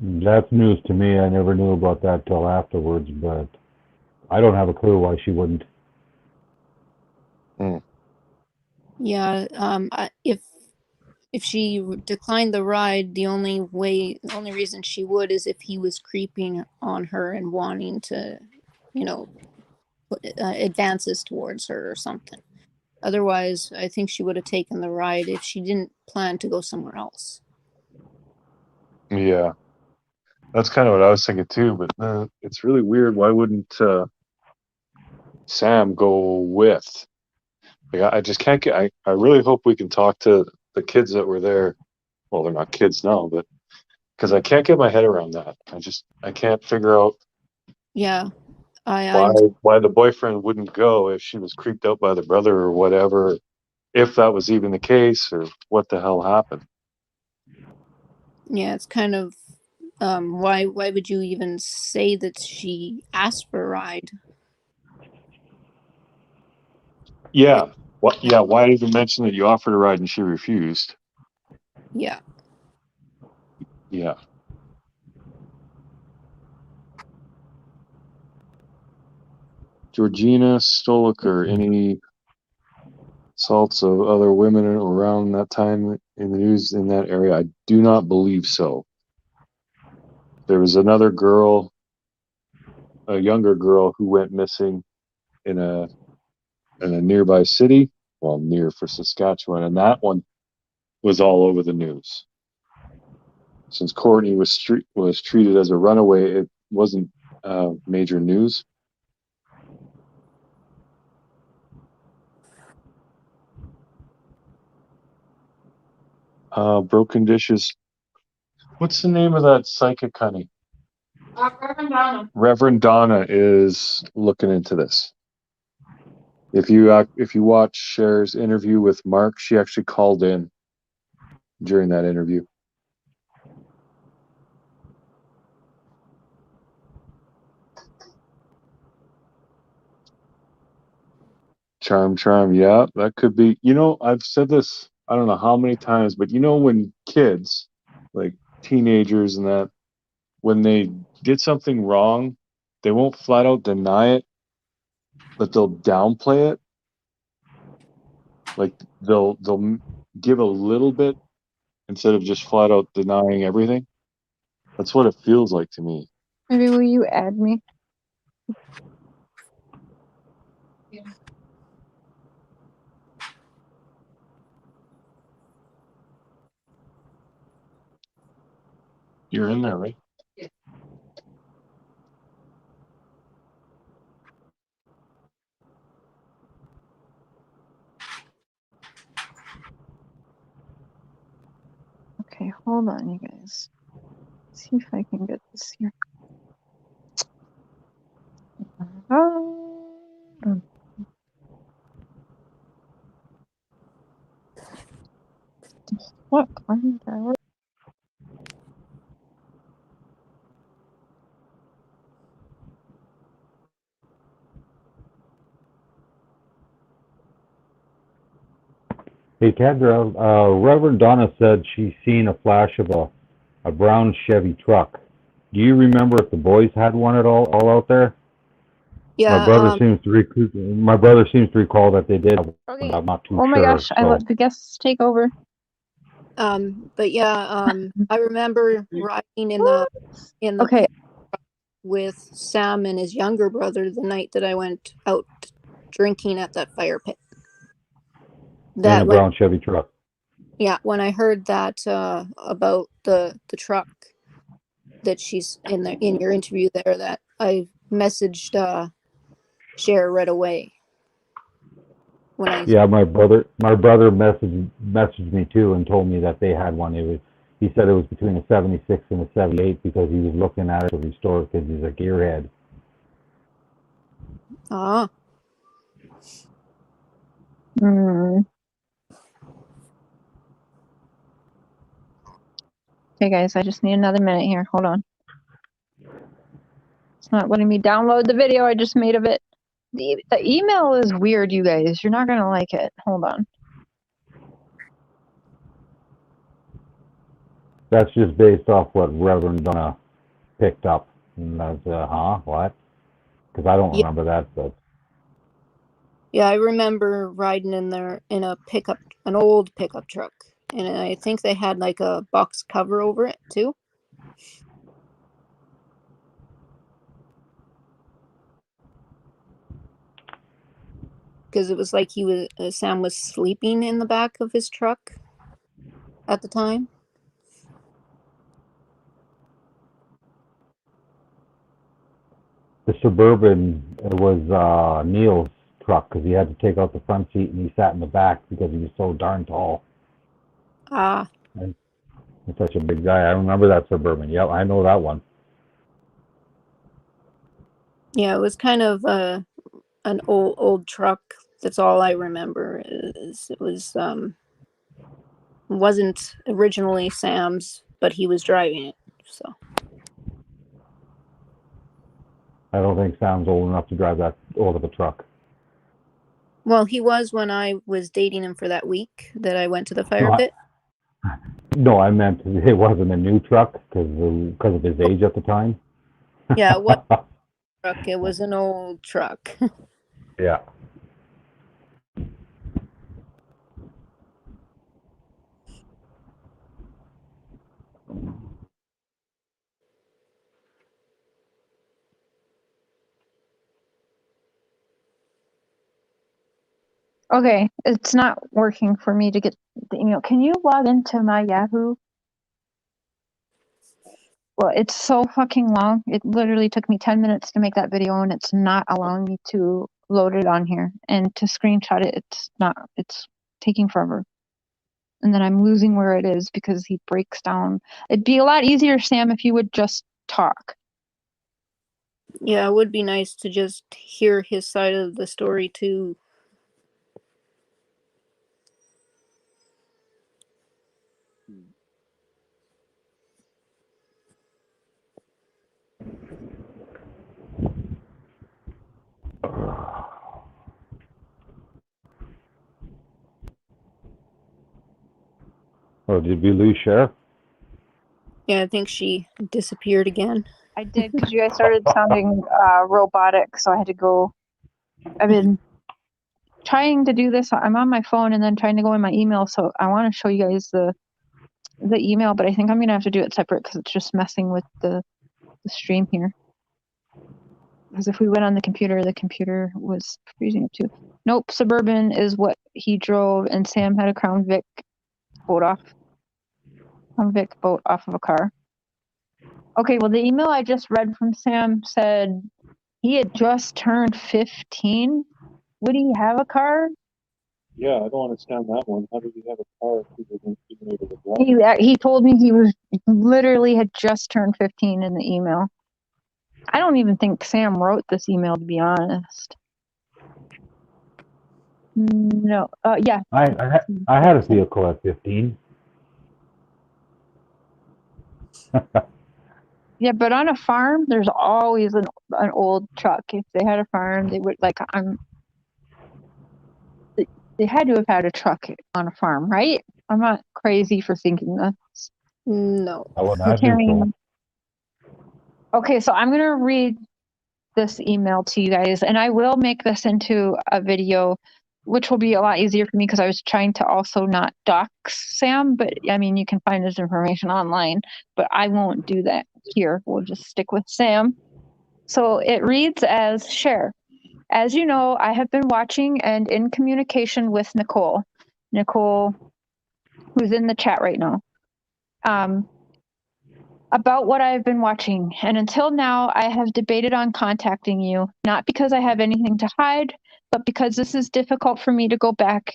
That's news to me. I never knew about that till afterwards, but I don't have a clue why she wouldn't. Yeah, if she declined the ride, the only reason she would is if he was creeping on her and wanting to, you know, put advances towards her or something. Otherwise, I think she would have taken the ride if she didn't plan to go somewhere else. Yeah, that's kind of what I was thinking too. But it's really weird. Why wouldn't Sam go with? Like, I just can't get. I really hope we can talk to the kids that were there. Well, they're not kids now, but because I can't get my head around that. I can't figure out Yeah, why the boyfriend wouldn't go if she was creeped out by the brother or whatever, if that was even the case, or what the hell happened. yeah, it's kind of why would you even say that she asked for a ride? Yeah. What? Yeah. Why even mention that you offered a ride and she refused? Yeah. Yeah. Georgina Stoliker, any assaults of other women around that time in the news in that area? I do not believe so. There was another girl, a younger girl, who went missing in a nearby city, well, near for Saskatchewan, and that one was all over the news. Since Courtney was treated as a runaway, it wasn't major news. Broken dishes. What's the name of that psychic, honey? Reverend Donna. Reverend Donna is looking into this. If you watch Cher's interview with Mark, she actually called in during that interview. Charm, yeah, that could be. You know, I've said this, I don't know how many times, but you know, when kids, like teenagers and that, when they did something wrong, they won't flat out deny it, but they'll downplay it. Like they'll give a little bit instead of just flat out denying everything. That's what it feels like to me. Maybe will you add me? You're in there, right? Okay, hold on, you guys. Let's see if I can get this here. What? Hey, Kendra, Reverend Donna said she's seen a flash of a brown Chevy truck. Do you remember if the boys had one at all out there? Yeah. My brother seems to recall that they did. Okay. I'm not too Oh my sure. gosh, I let the guests take over. But yeah, I remember riding in the Okay, with Sam and his younger brother the night that I went out drinking at that fire pit. In a brown Chevy truck. Yeah, when I heard that about the truck, that she's in your interview there that I messaged Cher right away when I Yeah, my brother messaged me too and told me that they had one. He said it was between a 76 and a 78 because he was looking at it to restore because he's a gearhead. ah Hmm. Okay, guys, I just need another minute here. Hold on. It's not letting me download the video I just made of it. The email is weird, you guys. You're not gonna like it. Hold on. That's just based off what Reverend Donna picked up. And I was, what? Because I don't yeah, remember that, but yeah, I remember riding in there in an old pickup truck, and I think they had like a box cover over it too. Because it was like Sam was sleeping in the back of his truck at the time. the Suburban was Neil's truck because he had to take out the front seat and he sat in the back because he was so darn tall. Ah, He's such a big guy. I remember that Suburban. Yep, I know that one. yeah, it was kind of an old truck. That's all I remember. It wasn't originally Sam's, but he was driving it. So I don't think Sam's old enough to drive that old of a truck. well, he was when I was dating him for that week that I went to the fire No, pit. no, I meant it wasn't a new truck because of his age at the time. Yeah, it was a truck. It was an old truck. Yeah. Okay, it's not working for me to get the email. Can you log into my Yahoo? Well, it's so fucking long. It literally took me 10 minutes to make that video and it's not allowing me to load it on here. And to screenshot it, it's taking forever. And then I'm losing where it is because he breaks down. It'd be a lot easier, Sam, if you would just talk. Yeah, it would be nice to just hear his side of the story too. Oh, did we lose Cher? Yeah, I think she disappeared again. I did because you guys started sounding robotic, so I had to go. I've been trying to do this. I'm on my phone and then trying to go in my email, so I want to show you guys the email, but I think I'm gonna have to do it separate because it's just messing with the stream here. Because if we went on the computer was freezing up too. Nope, Suburban is what he drove, and Sam had a Crown Vic boat off of a car. Okay, well, the email I just read from Sam said he had just turned 15. Would he have a car? Yeah, I don't understand that one. How did he have a car if he wasn't even able to drive? He told me he literally had just turned 15 in the email. I don't even think Sam wrote this email, to be honest. No, yeah. I had a vehicle at 15. Yeah, but on a farm, there's always an old truck. If they had a farm, they would they had to have had a truck on a farm, right? I'm not crazy for thinking this. No. I would imagine so. Okay, so I'm gonna read this email to you guys, and I will make this into a video, which will be a lot easier for me because I was trying to also not dox Sam, but I mean, you can find his information online, but I won't do that here. We'll just stick with Sam. So it reads as Cher. As you know, I have been watching and in communication with Nicole. Nicole, who's in the chat right now. about what I've been watching, and until now, I have debated on contacting you, not because I have anything to hide, but because this is difficult for me to go back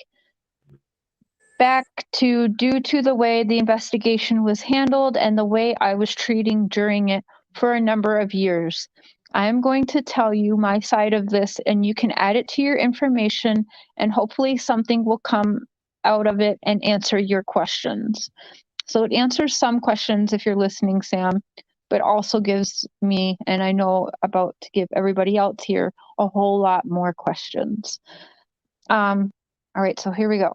to due to the way the investigation was handled and the way I was treating during it for a number of years. I am going to tell you my side of this, and you can add it to your information, and hopefully something will come out of it and answer your questions. So it answers some questions if you're listening, Sam, but also gives me, and I know about to give everybody else here, a whole lot more questions. All right, so here we go.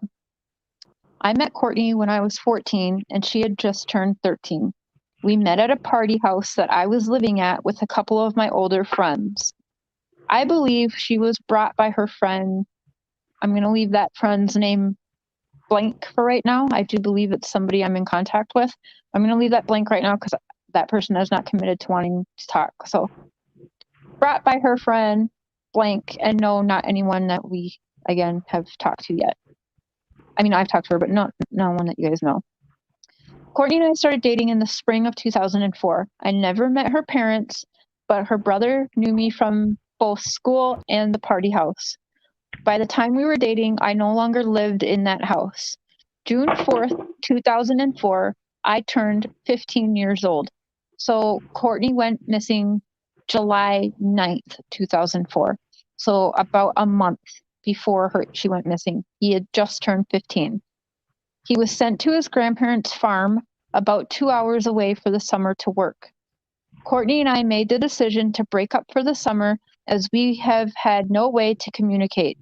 I met Courtney when I was 14 and she had just turned 13. We met at a party house that I was living at with a couple of my older friends. I believe she was brought by her friend. I'm going to leave that friend's name blank for right now. I do believe it's somebody I'm in contact with. I'm going to leave that blank right now because that person has not committed to wanting to talk. So brought by her friend blank, and no, not anyone that we, again, have talked to yet. I mean, I've talked to her, but no one that you guys know. Courtney and I started dating in the spring of 2004. I never met her parents, but her brother knew me from both school and the party house. By the time we were dating, I no longer lived in that house. June 4th, 2004, I turned 15 years old. So Courtney went missing July 9th, 2004. So about a month before she went missing. He had just turned 15. He was sent to his grandparents' farm about 2 hours away for the summer to work. Courtney and I made the decision to break up for the summer as we have had no way to communicate.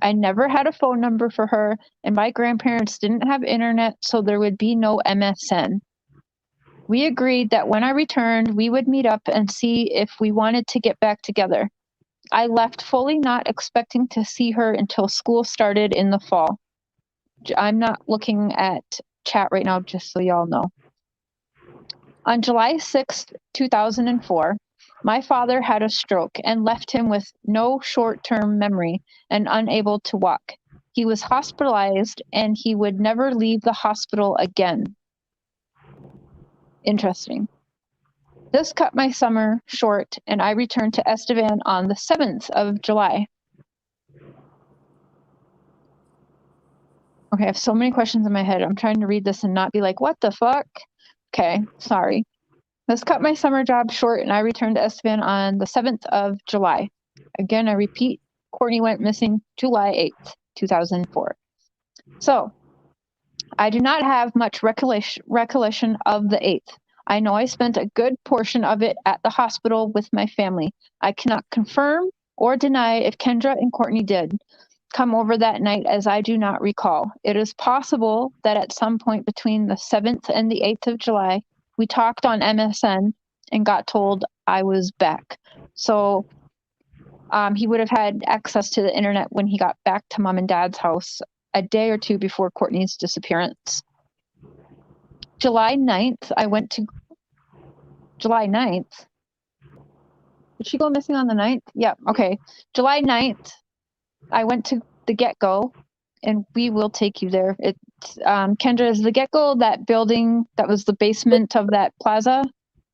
I never had a phone number for her, and my grandparents didn't have internet, so there would be no MSN. We agreed that when I returned, we would meet up and see if we wanted to get back together. I left fully not expecting to see her until school started in the fall. I'm not looking at chat right now, just so y'all know. On July 6th, 2004, my father had a stroke and left him with no short-term memory and unable to walk. He was hospitalized and he would never leave the hospital again. Interesting. This cut my summer short and I returned to Estevan on the 7th of July. Okay, I have so many questions in my head. I'm trying to read this and not be like, what the fuck? Okay, sorry. This cut my summer job short and I returned to Estevan on the 7th of July. Again, I repeat, Courtney went missing July 8th, 2004. So, I do not have much recollection of the 8th. I know I spent a good portion of it at the hospital with my family. I cannot confirm or deny if Kendra and Courtney did come over that night, as I do not recall. It is possible that at some point between the 7th and the 8th of July, we talked on MSN and got told I was back. So he would have had access to the internet when he got back to mom and dad's house a day or two before Courtney's disappearance. July 9th, July 9th. Did she go missing on the 9th? Yeah, okay. July 9th, I went to the Get-Go, and we will take you there. It's Kendra, is the Get-Go that building that was the basement of that plaza?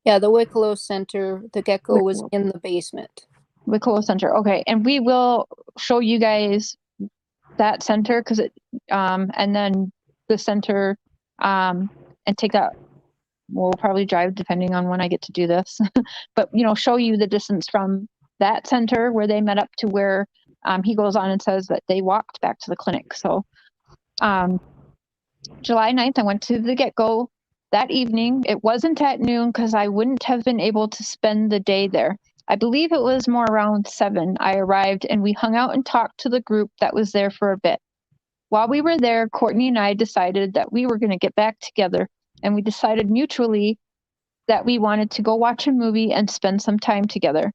Yeah, the Wicklow Center, the Get-Go was in the basement. Wicklow Center, okay. And we will show you guys that center, because it, and then the center, and take that. We'll probably drive depending on when I get to do this, but show you the distance from that center where they met up to where he goes on and says that they walked back to the clinic. So July 9th, I went to the Get-Go that evening. It wasn't at noon because I wouldn't have been able to spend the day there. I believe it was more around 7. I arrived and we hung out and talked to the group that was there for a bit. While we were there, Courtney and I decided that we were going to get back together, and we decided mutually that we wanted to go watch a movie and spend some time together.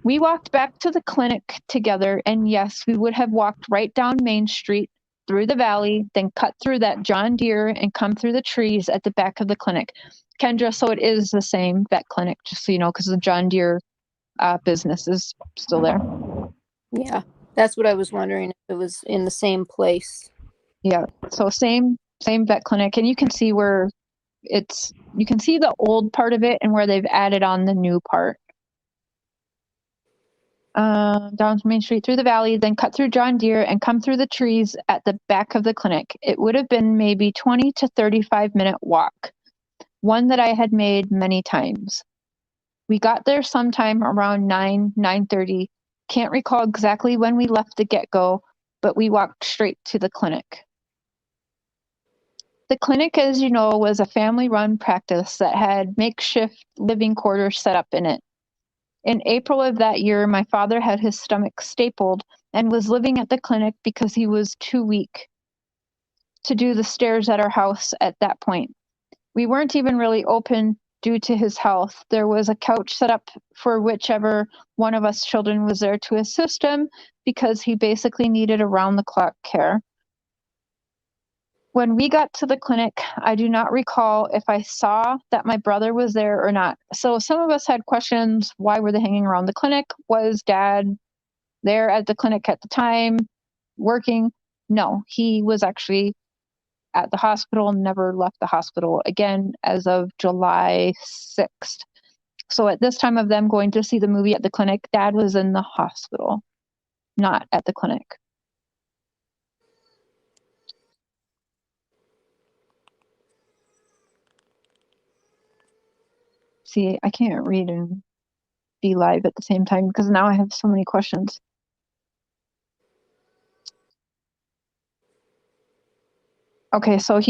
We walked back to the clinic together, and yes, we would have walked right down Main Street, through the valley, then cut through that John Deere and come through the trees at the back of the clinic. Kendra, so it is the same vet clinic, just so you know, because the John Deere business is still there. Yeah, that's what I was wondering, if it was in the same place. Yeah, so same vet clinic, and you can see where it's you can see the old part of it and where they've added on the new part. Down Main Street through the valley, then cut through John Deere and come through the trees at the back of the clinic. It would have been maybe 20 to 35-minute walk, one that I had made many times. We got there sometime around 9:30. Can't recall exactly when we left the get-go, but we walked straight to the clinic. The clinic, as you know, was a family-run practice that had makeshift living quarters set up in it. In April of that year, my father had his stomach stapled and was living at the clinic because he was too weak to do the stairs at our house at that point. We weren't even really open due to his health. There was a couch set up for whichever one of us children was there to assist him because he basically needed around-the-clock care. When we got to the clinic, I do not recall if I saw that my brother was there or not. So some of us had questions. Why were they hanging around the clinic? Was Dad there at the clinic at the time, working? No, he was actually at the hospital, never left the hospital again as of July 6th. So at this time of them going to see the movie at the clinic, Dad was in the hospital, not at the clinic. See, I can't read and be live at the same time because now I have so many questions. Okay, so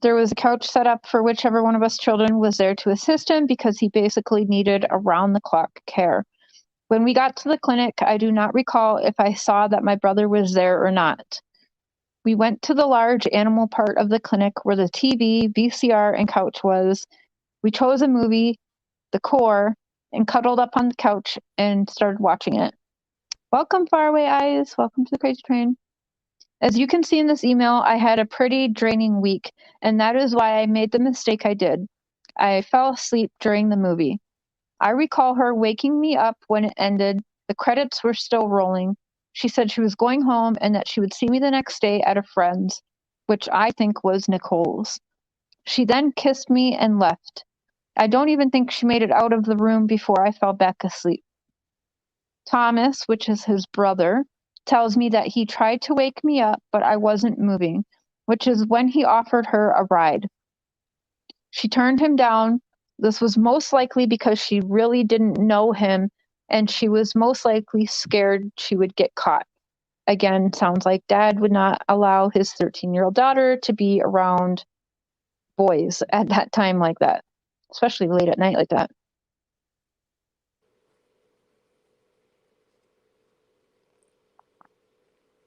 there was a couch set up for whichever one of us children was there to assist him because he basically needed around-the-clock care. When we got to the clinic, I do not recall if I saw that my brother was there or not. We went to the large animal part of the clinic where the TV, VCR, and couch was. We chose a movie, The Core, and cuddled up on the couch and started watching it. Welcome, Faraway Eyes. Welcome to the Crazy Train. As you can see in this email, I had a pretty draining week, and that is why I made the mistake I did. I fell asleep during the movie. I recall her waking me up when it ended. The credits were still rolling. She said she was going home and that she would see me the next day at a friend's, which I think was Nicole's. She then kissed me and left. I don't even think she made it out of the room before I fell back asleep. Thomas, which is his brother, tells me that he tried to wake me up, but I wasn't moving, which is when he offered her a ride. She turned him down. This was most likely because she really didn't know him, and she was most likely scared she would get caught. Again, sounds like Dad would not allow his 13-year-old daughter to be around boys at that time like that, especially late at night like that.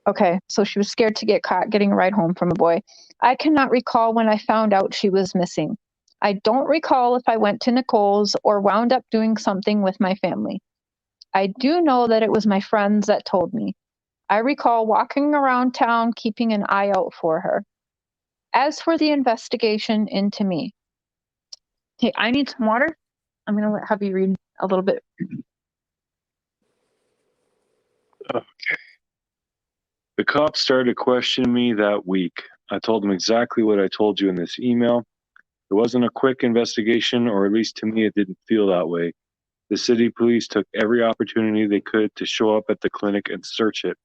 Okay, so she was scared to get caught getting a ride home from a boy. I cannot recall when I found out she was missing. I don't recall if I went to Nicole's or wound up doing something with my family. I do know that it was my friends that told me. I recall walking around town keeping an eye out for her. As for the investigation into me. Okay, I need some water. I'm going to have you read a little bit. Okay. The cops started questioning me that week. I told them exactly what I told you in this email. It wasn't a quick investigation, or at least to me, it didn't feel that way. The city police took every opportunity they could to show up at the clinic and search it.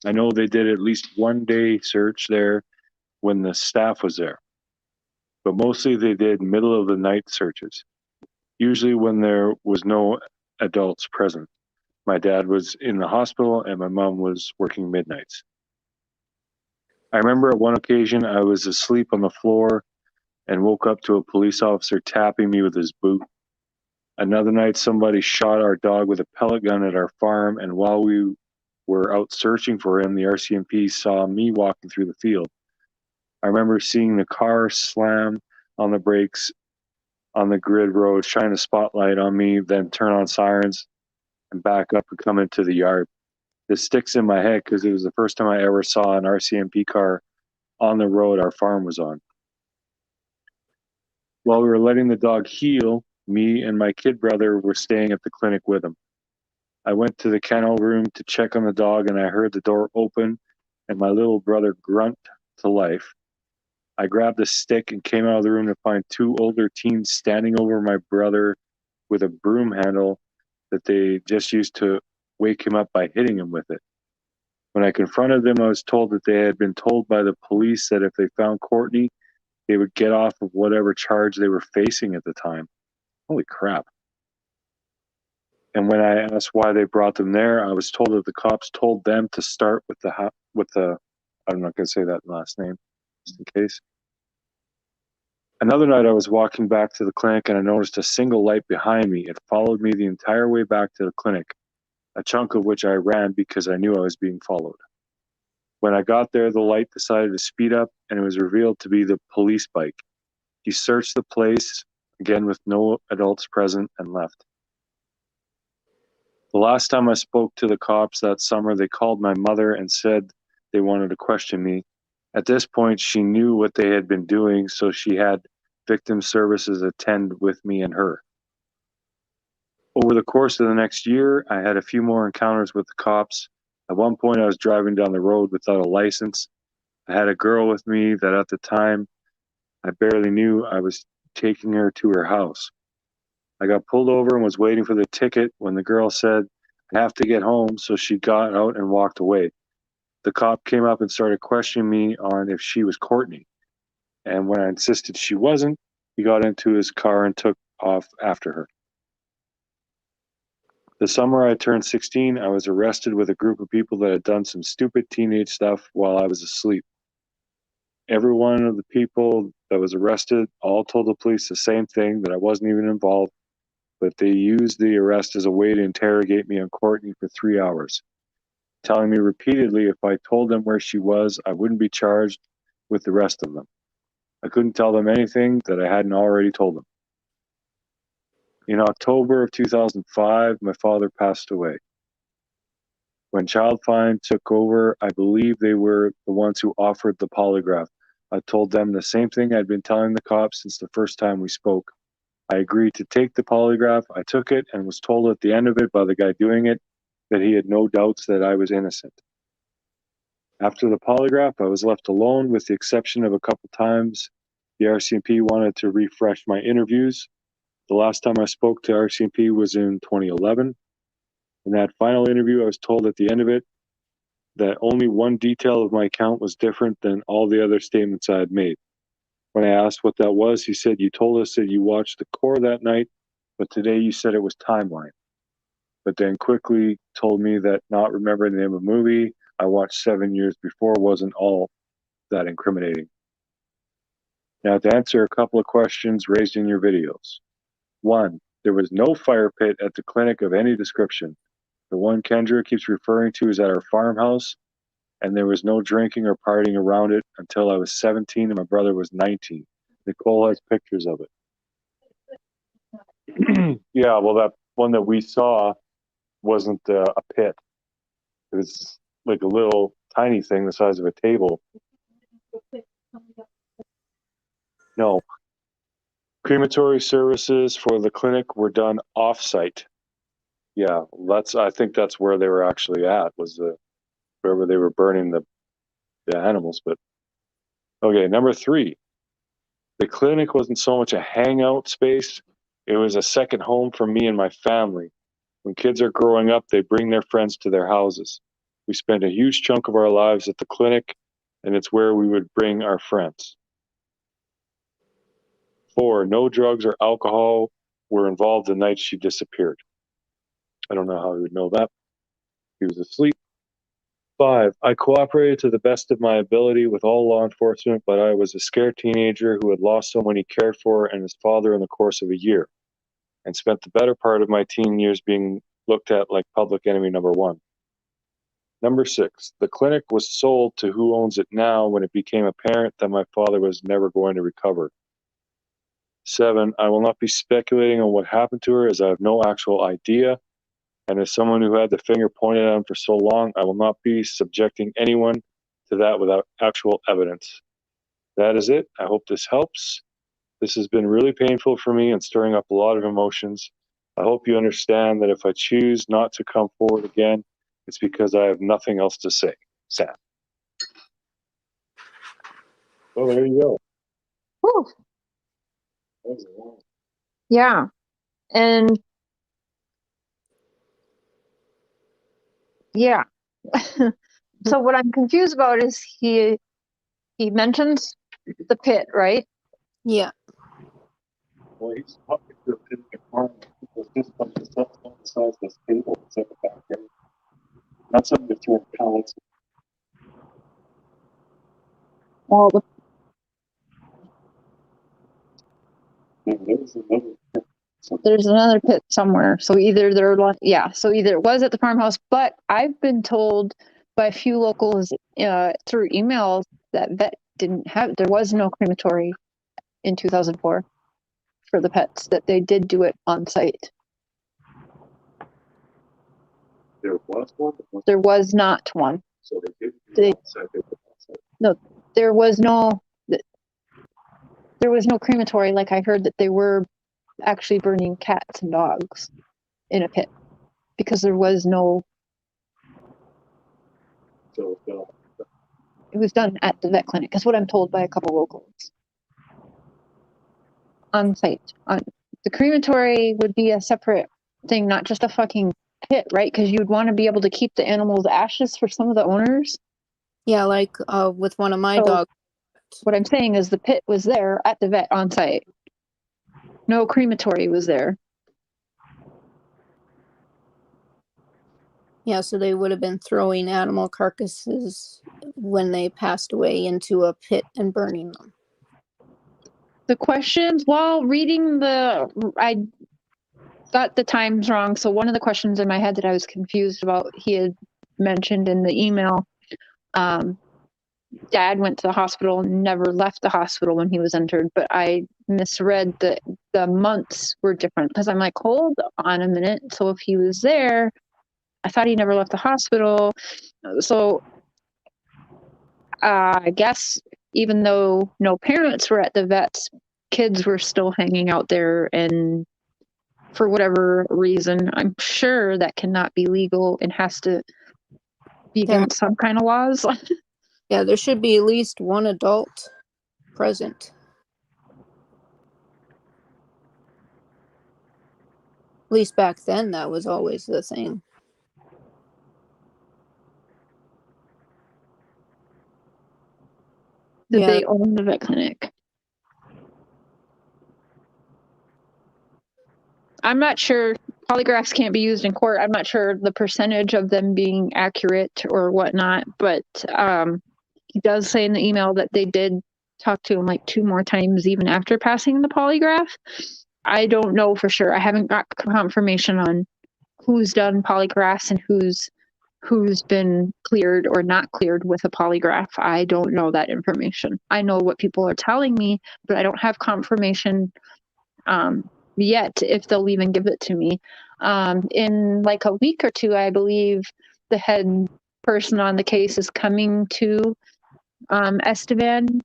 I know they did at least one day search there when the staff was there, but mostly they did middle of the night searches, usually when there was no adults present. My dad was in the hospital and my mom was working midnights. I remember at one occasion I was asleep on the floor and woke up to a police officer tapping me with his boot. Another night somebody shot our dog with a pellet gun at our farm, and while we were out searching for him, the RCMP saw me walking through the field. I remember seeing the car slam on the brakes on the grid road, shine a spotlight on me, then turn on sirens and back up and come into the yard. This sticks in my head because it was the first time I ever saw an RCMP car on the road our farm was on. While we were letting the dog heal, me and my kid brother were staying at the clinic with him. I went to the kennel room to check on the dog, and I heard the door open and my little brother grunt to life. I grabbed a stick and came out of the room to find two older teens standing over my brother with a broom handle that they just used to wake him up by hitting him with it. When I confronted them, I was told that they had been told by the police that if they found Courtney, they would get off of whatever charge they were facing at the time. Holy crap. And when I asked why they brought them there, I was told that the cops told them to start with the I'm not going to say that last name, just in case. Another night I was walking back to the clinic and I noticed a single light behind me. It followed me the entire way back to the clinic, a chunk of which I ran because I knew I was being followed. When I got there, the light decided to speed up and it was revealed to be the police bike. He searched the place, again with no adults present, and left. The last time I spoke to the cops that summer, they called my mother and said they wanted to question me. At this point, she knew what they had been doing, so she had victim services attend with me and her. Over the course of the next year, I had a few more encounters with the cops. At one point, I was driving down the road without a license. I had a girl with me that at the time, I barely knew. I was taking her to her house. I got pulled over and was waiting for the ticket when the girl said, "I have to get home," so she got out and walked away. The cop came up and started questioning me on if she was Courtney. And when I insisted she wasn't, he got into his car and took off after her. The summer I turned 16, I was arrested with a group of people that had done some stupid teenage stuff while I was asleep. Every one of the people that was arrested all told the police the same thing, that I wasn't even involved, but they used the arrest as a way to interrogate me on Courtney for 3 hours, telling me repeatedly if I told them where she was, I wouldn't be charged with the rest of them. I couldn't tell them anything that I hadn't already told them. In October of 2005, my father passed away. When Child Find took over, I believe they were the ones who offered the polygraph. I told them the same thing I'd been telling the cops since the first time we spoke. I agreed to take the polygraph. I took it and was told at the end of it by the guy doing it that he had no doubts that I was innocent. After the polygraph, I was left alone with the exception of a couple times the RCMP wanted to refresh my interviews. The last time I spoke to RCMP was in 2011. In that final interview, I was told at the end of it that only one detail of my account was different than all the other statements I had made. When I asked what that was, he said, "You told us that you watched The Core that night, but today you said it was Timeline." But then quickly told me that not remembering the name of a movie I watched 7 years before wasn't all that incriminating. Now, to answer a couple of questions raised in your videos. 1, there was no fire pit at the clinic of any description. The one KENDRA keeps referring to is at our farmhouse, and there was no drinking or partying around it until I was 17 and my brother was 19. Nicole has pictures of it. Yeah, well, that one that we saw wasn't a pit. It was like a little tiny thing the size of a table. No. Crematory services for the clinic were done off-site. Yeah, I think that's where they were actually at, was wherever they were burning the animals. But okay, number 3, the clinic wasn't so much a hangout space, it was a second home for me and my family. When kids are growing up, they bring their friends to their houses. We spent a huge chunk of our lives at the clinic, and it's where we would bring our friends. 4, no drugs or alcohol were involved the night she disappeared. I don't know how he would know that. He was asleep. 5, I cooperated to the best of my ability with all law enforcement, but I was a scared teenager who had lost someone he cared for and his father in the course of a year, and spent the better part of my teen years being looked at like public enemy number 1. Number 6, the clinic was sold to who owns it now when it became apparent that my father was never going to recover. 7, I will not be speculating on what happened to her as I have no actual idea. And as someone who had the finger pointed at him for so long, I will not be subjecting anyone to that without actual evidence. That is it. I hope this helps. This has been really painful for me and stirring up a lot of emotions. I hope you understand that if I choose not to come forward again, it's because I have nothing else to say. Sam. Well, there you go. Whew. Yeah. And yeah. So what I'm confused about is he mentions the pit, right? Yeah. Well, he's talking to a pit in the farm. There's just a bunch of stuff on the sides of this table that's in the backyard. Not something to throw in pallets. Well, There's another pit. there's another pit somewhere. So either so either it was at the farmhouse, but I've been told by a few locals through emails that there was no crematory in 2004 for the pets, that they did do it on site. There was one. There was not one. So they did. They- No, there was no crematory. Like, I heard that they were actually burning cats and dogs in a pit because there was no. So, It was done at the vet clinic. That's what I'm told by a couple locals. On site. The crematory would be a separate thing, not just a fucking pit, right? Because you'd want to be able to keep the animal's ashes for some of the owners. Yeah, like with one of my So- dogs. What I'm saying is the pit was there at the vet on site. No crematory was there. Yeah, so they would have been throwing animal carcasses when they passed away into a pit and burning them. The questions, while reading I got the times wrong. So one of the questions in my head that I was confused about, he had mentioned in the email, Dad went to the hospital and never left the hospital when he was entered, but I misread that the months were different because I'm like, hold on a minute. So if he was there, I thought he never left the hospital. So I guess even though no parents were at the vets, kids were still hanging out there, and for whatever reason, I'm sure that cannot be legal and has to be There- against some kind of laws. Yeah, there should be at least one adult present. At least back then, that was always the thing. Did Yeah. they own the vet clinic? I'm not sure. Polygraphs can't be used in court. I'm not sure the percentage of them being accurate or whatnot, but he does say in the email that they did talk to him like 2 more times even after passing the polygraph. I don't know for sure. I haven't got confirmation on who's done polygraphs and who's been cleared or not cleared with a polygraph. I don't know that information. I know what people are telling me, but I don't have confirmation yet if they'll even give it to me. In like a week or two, I believe the head person on the case is coming to Estevan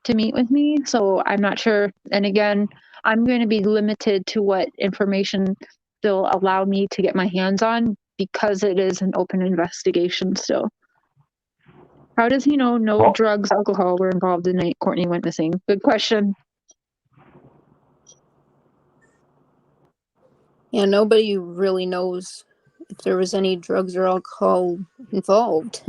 to meet with me. So I'm not sure. And again, I'm going to be limited to what information they'll allow me to get my hands on because it is an open investigation still. How does he know no Well- drugs, alcohol were involved the night Courtney went missing? Good question. Yeah, nobody really knows if there was any drugs or alcohol involved.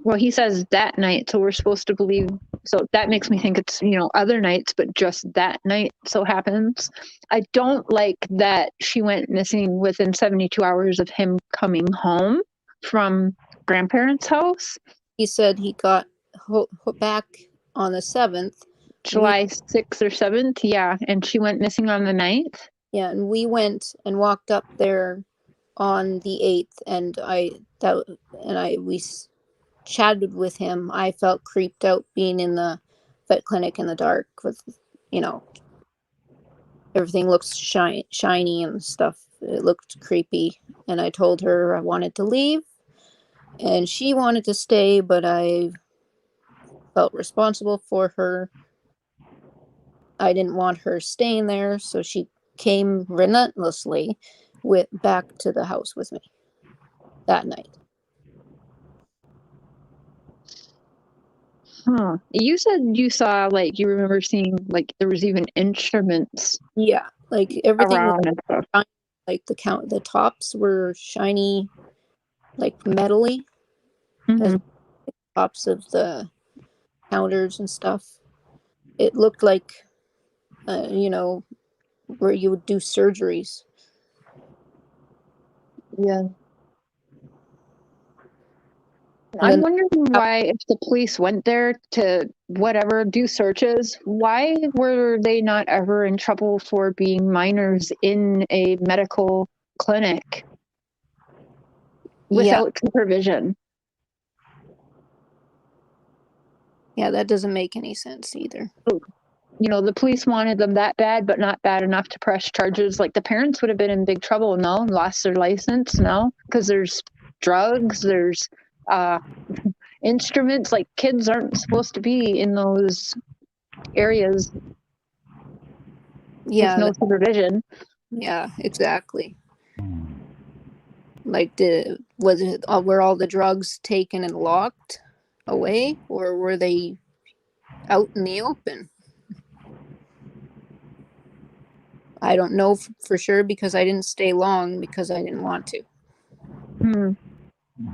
Well, he says that night, so we're supposed to believe. So that makes me think it's, other nights, but just that night so happens. I don't like that she went missing within 72 hours of him coming home from grandparents' house, He said he got back on the 7th. July 6th or 7th. Yeah. And she went missing on the 9th. Yeah, and we went and walked up there on the 8th, and we chatted with him. I felt creeped out being in the vet clinic in the dark with, everything looks shiny and stuff. It looked creepy, and I told her I wanted to leave, and she wanted to stay, but I felt responsible for her. I didn't want her staying there, so she came relentlessly back to the house with me that night. Huh. You said you saw, like, you remember seeing, like, there was even instruments Yeah, like everything was around and stuff. shiny, like the tops were shiny, like metally, as Hmm. tops of the counters and stuff. It looked like, where you would do surgeries. Yeah. And I'm then wondering why, if the police went there to whatever, do searches, why were they not ever in trouble for being minors in a medical clinic yeah, without supervision? that doesn't make any sense either. You know, the police wanted them that bad, but not bad enough to press charges. Like, the parents would have been in big trouble, no? Lost their license, no? Because there's drugs, there's instruments. Like, kids aren't supposed to be in those areas with Yeah, no supervision. yeah, exactly. Like, were all the drugs taken and locked away, or were they out in the open? I don't know for sure, because I didn't stay long because I didn't want to. Hmm.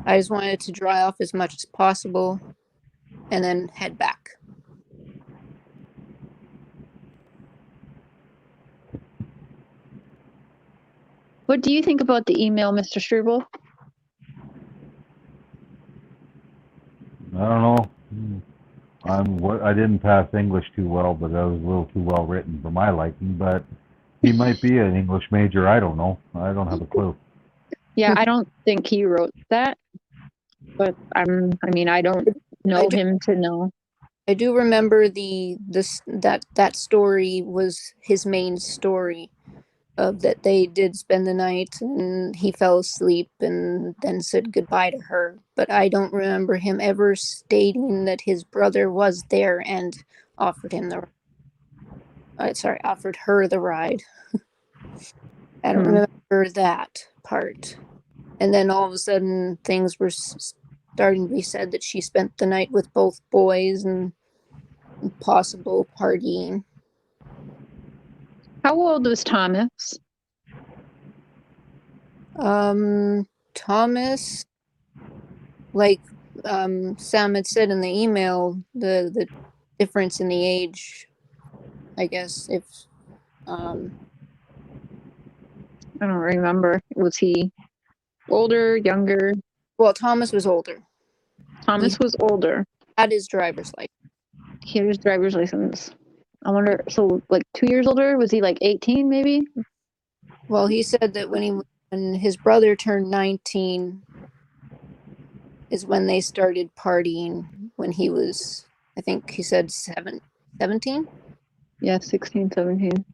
I just wanted to dry off as much as possible and then head back. What do you think about the email, Mr. Struble? I don't know. I didn't pass English too well, but that was a little too well written for my liking. But he might be an English major. I don't know. I don't have a clue. Yeah, I don't think he wrote that, but I mean, I don't know him to know. I do remember that story was his main story, of that they did spend the night and he fell asleep and then said goodbye to her. But I don't remember him ever stating that his brother was there and offered offered her the ride. I don't remember that part. And then all of a sudden things were starting to be said that she spent the night with both boys and possible partying. How old was Thomas? Thomas, like Sam had said in the email, the difference in the age, I guess, if I don't remember. Was he older, younger? well, Thomas was older. Thomas was older. Had his driver's license. He had his driver's license. I wonder, so like 2 years older? Was he like 18 maybe? Well, he said that when his brother turned 19 is when they started partying, when he was, I think he said 17? Yeah, 16, 17.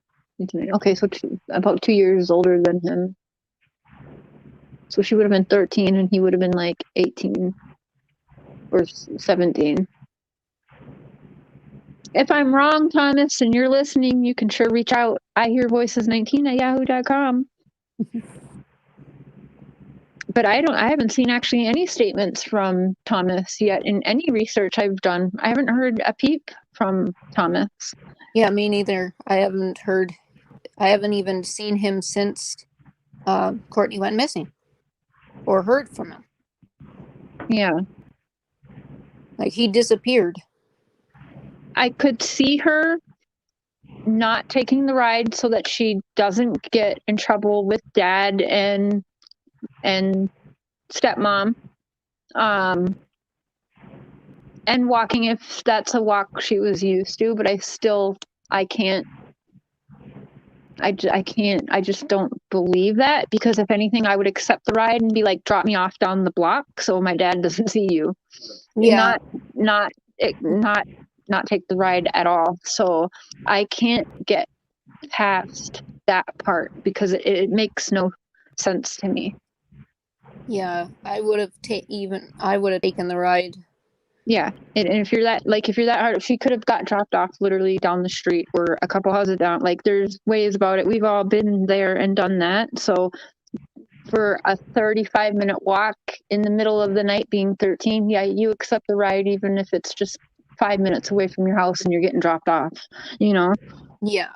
18. Okay, so about 2 years older than him. So she would have been 13 and he would have been like 18 or 17. If I'm wrong, Thomas, and you're listening, you can sure reach out. I hear voices19@yahoo.com. But I haven't seen actually any statements from Thomas yet in any research I've done. I haven't heard a peep from Thomas. Yeah, me neither. I haven't even seen him since Courtney went missing or heard from him. Yeah. Like, he disappeared. I could see her not taking the ride so that she doesn't get in trouble with dad and stepmom. And walking, if that's a walk she was used to, but I just don't believe that, because if anything, I would accept the ride and be like, drop me off down the block so my dad doesn't see you. Yeah. Not take the ride at all. So I can't get past that part because it makes no sense to me. Yeah, I would have taken the ride. Yeah, and if you're that hard, she could have got dropped off literally down the street or a couple houses down. Like, there's ways about it. We've all been there and done that. So for a 35-minute walk in the middle of the night, being 13, yeah, you accept the ride even if it's just 5 minutes away from your house and you're getting dropped off, you know? Yeah.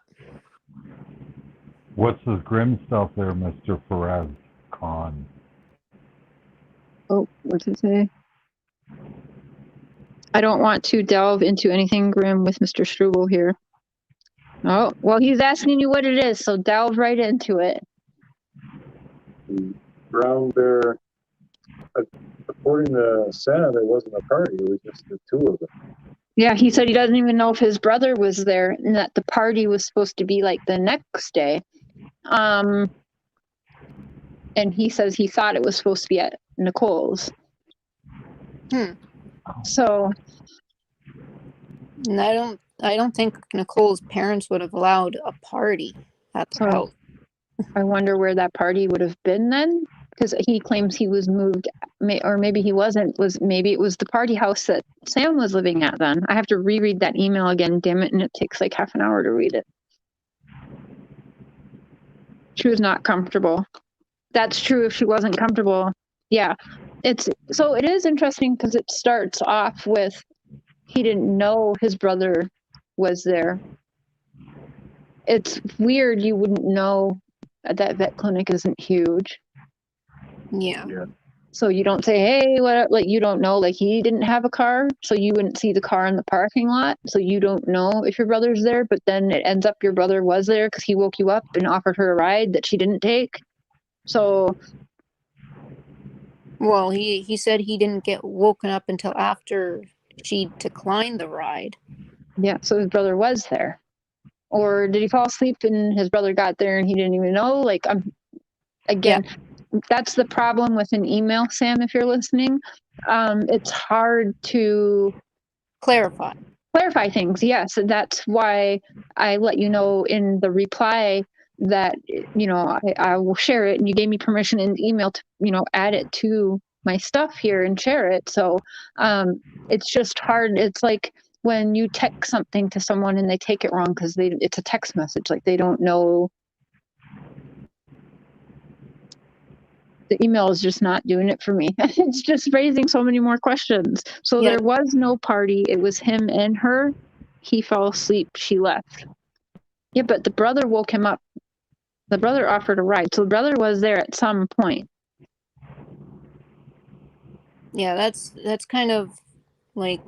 What's this grim stuff there, Mr. Perez Khan? Oh, what's it say? I don't want to delve into anything grim with Mr. Struble here. Oh, well, he's asking you what it is, so delve right into it. Brown Bear, according to Sam, it wasn't a party. It was just the two of them. Yeah, he said he doesn't even know if his brother was there and that the party was supposed to be like the next day. And he says he thought it was supposed to be at NICOLE's. So, And I don't think Nicole's parents would have allowed a party at their house. I wonder where that party would have been then, because he claims he was moved, or maybe he wasn't. Maybe it was the party house that Sam was living at. Then I have to reread that email again. Damn it! And it takes like half an hour to read it. She was not comfortable. That's true. If she wasn't comfortable, yeah. It is interesting because it starts off with he didn't know his brother was there. It's weird you wouldn't know that vet clinic isn't huge. Yeah. So you don't say, hey, what, like, you don't know, like, he didn't have a car, so you wouldn't see the car in the parking lot, so you don't know if your brother's there, but then it ends up your brother was there because he woke you up and offered her a ride that she didn't take. So, well, he said he didn't get woken up until after she declined the ride. yeah, so his brother was there. Or did he fall asleep and his brother got there and he didn't even know? Like, that's the problem with an email, Sam, if you're listening. It's hard to clarify things. Yes, that's why I let you know in the reply that, I will share it, and you gave me permission in the email to, add it to my stuff here and share it. So it's just hard. It's like when you text something to someone and they take it wrong because it's a text message, like they don't know. The email is just not doing it for me. It's just raising so many more questions. So there was no party. It was him and her. He fell asleep. She left. Yeah, but the brother woke him up. The brother offered a ride. So the brother was there at some point. Yeah, that's kind of like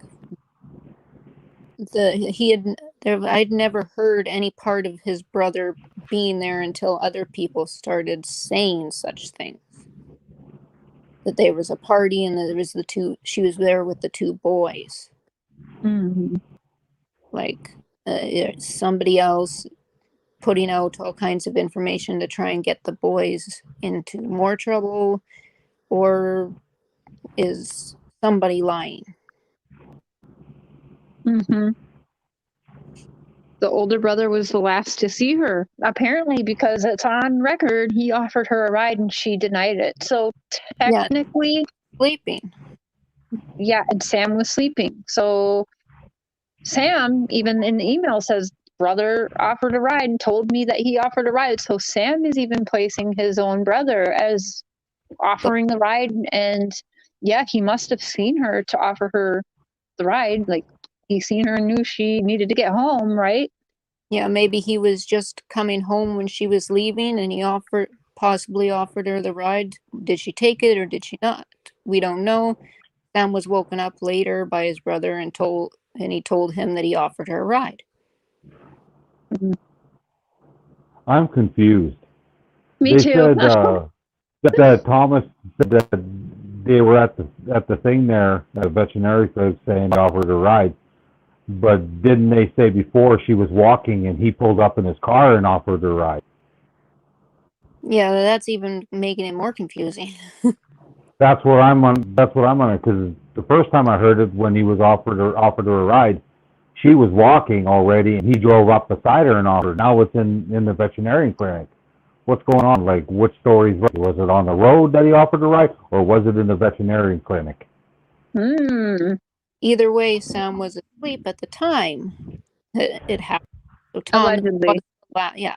I'd never heard any part of his brother being there until other people started saying such things. That there was a party and there was she was there with the two boys. Mm-hmm. Like somebody else putting out all kinds of information to try and get the boys into more trouble, or is somebody lying? Mm-hmm. The older brother was the last to see her, apparently, because it's on record. He offered her a ride and she denied it. So technically, sleeping. Yeah, and Sam was sleeping. So Sam, even in the email, says brother offered a ride and told me that he offered a ride. So Sam is even placing his own brother as offering the ride. And yeah, he must have seen her to offer her the ride. Like, he seen her and knew she needed to get home, right? Yeah, maybe he was just coming home when she was leaving and he possibly offered her the ride. Did she take it or did she not? We don't know. Sam was woken up later by his brother and he told him that he offered her a ride. I'm confused. Me They too. said that Thomas said that they were at the thing there, the veterinary folks saying they offered a ride. But didn't they say before she was walking and he pulled up in his car and offered her a ride? Yeah, that's even making it more confusing. That's what I'm on. Because the first time I heard it, when he was offered her a ride, she was walking already, and he drove up beside her and offered. Now it's in the veterinarian clinic. What's going on? Like, which story was it on the road that he offered a ride, or was it in the veterinarian clinic? Either way, Sam was asleep at the time it happened. So Allegedly.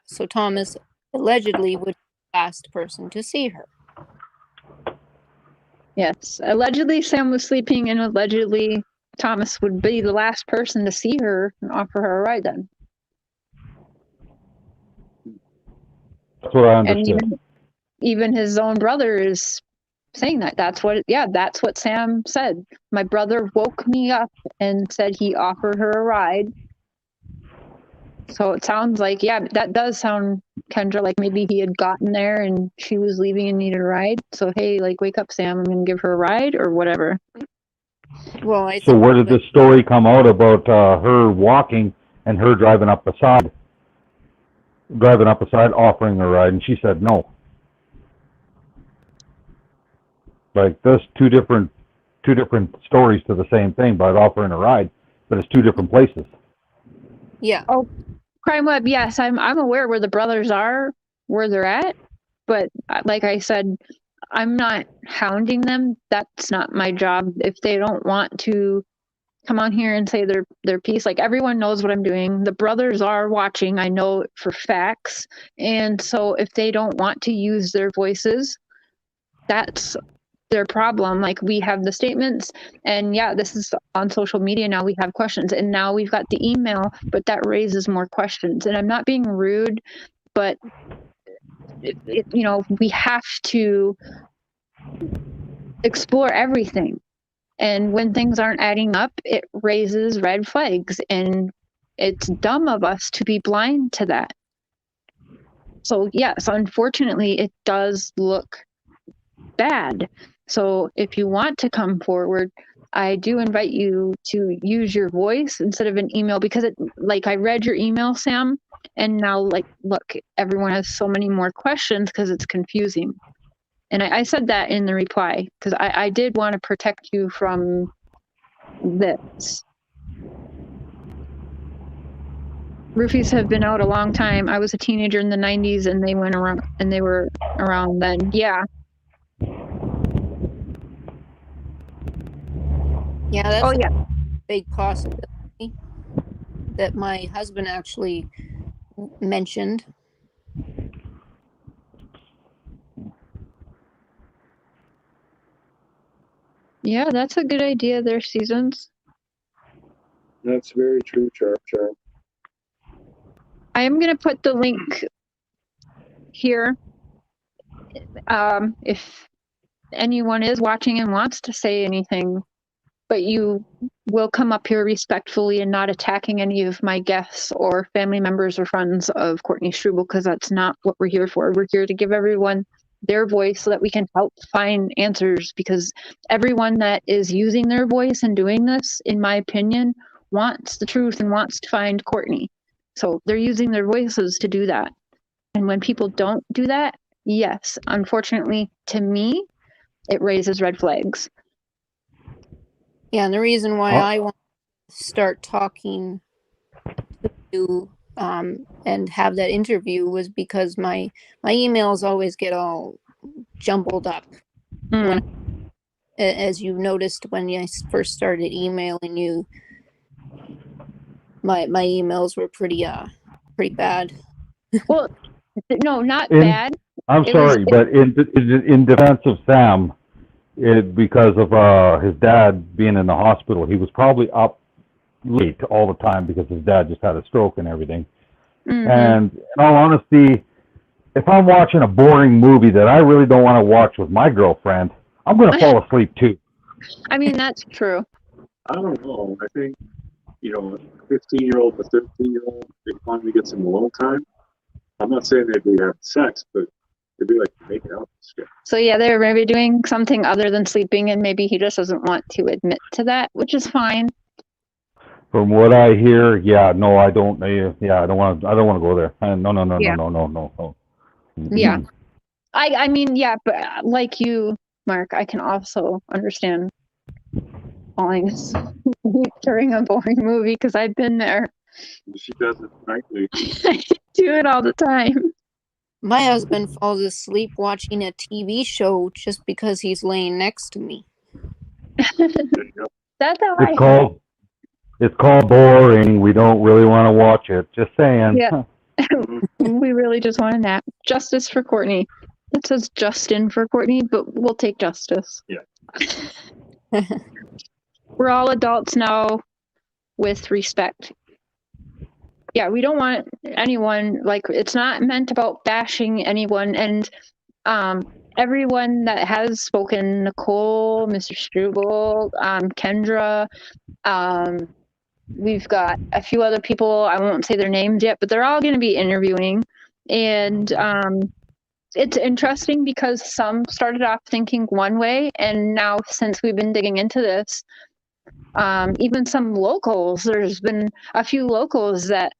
So Thomas allegedly was the last person to see her. Yes. Allegedly, Sam was sleeping, and allegedly Thomas would be the last person to see her and offer her a ride then. That's what I And understood. even his own brother is saying that. That's what Sam said. My brother woke me up and said he offered her a ride. So it sounds like, yeah, that does sound, Kendra, like maybe he had gotten there and she was leaving and needed a ride. So, hey, like, wake up, Sam, I'm going to give her a ride or whatever. Well, I So think where did this story come out about her walking and her driving up beside offering her a ride, and she said no? Like, there's two different stories to the same thing about offering a ride, but it's two different places. yeah. Oh, Crime Web, yes, I'm aware where the brothers are, where they're at, but like I said, I'm not hounding them. That's not my job. If they don't want to come on here and say their piece, like, everyone knows what I'm doing. The brothers are watching, I know for facts, and so if they don't want to use their voices, that's their problem. Like, we have the statements, and yeah, this is on social media now. We have questions, and now we've got the email, but that raises more questions. And I'm not being rude, but we have to explore everything. And when things aren't adding up, it raises red flags, and it's dumb of us to be blind to that. So yes, unfortunately, it does look bad. So if you want to come forward, I do invite you to use your voice instead of an email, because I read your email, Sam, and now, like, look, everyone has so many more questions because it's confusing. And I said that in the reply because I did want to protect you from this. Roofies have been out a long time. I was a teenager in the 90s and they were around then. Yeah. Yeah, that's Oh, yeah. a big possibility that my husband actually mentioned. Yeah, that's a good idea there, Seasons. That's very true, Charm. I am going to put the link here. If anyone is watching and wants to say anything, but you will come up here respectfully and not attacking any of my guests or family members or friends of Courtney Struble, because that's not what we're here for. We're here to give everyone their voice so that we can help find answers, because everyone that is using their voice and doing this, in my opinion, wants the truth and wants to find Courtney. So they're using their voices to do that. And when people don't do that, yes, unfortunately, to me, it raises red flags. Yeah, and the reason why I want to start talking to you and have that interview was because my emails always get all jumbled up. As you noticed when I first started emailing you, my emails were pretty bad. Well, no, not bad. I'm sorry, but in defense of Sam, because of his dad being in the hospital, he was probably up late all the time because his dad just had a stroke and everything. Mm-hmm. And in all honesty, if I'm watching a boring movie that I really don't want to watch with my girlfriend, I'm going to fall asleep too. I mean, that's true. I don't know. I think, a 15-year-old, a 13-year-old, they finally get some alone time. I'm not saying they'd be having sex, but they'd be like making out and shit. So yeah, they're maybe doing something other than sleeping, and maybe he just doesn't want to admit to that, which is fine. From what I hear, I don't want to go there. No. Yeah. I mean, yeah, but like you, Mark, I can also understand falling asleep during a boring movie, because I've been there. She does it nightly. I do it all the time. My husband falls asleep watching a TV show just because he's laying next to me. That's how It's called boring. We don't really want to watch it. Just saying. Yeah. We really just want to nap. Justice for Courtney. It says Justin for Courtney, but we'll take justice. Yeah. We're all adults now with respect. Yeah, we don't want anyone, like, it's not meant about bashing anyone. And everyone that has spoken, Nicole, Mr. Struble, KENDRA, we've got a few other people, I won't say their names yet, but they're all going to be interviewing. And it's interesting because some started off thinking one way, and now since we've been digging into this, even some locals, there's been a few locals that,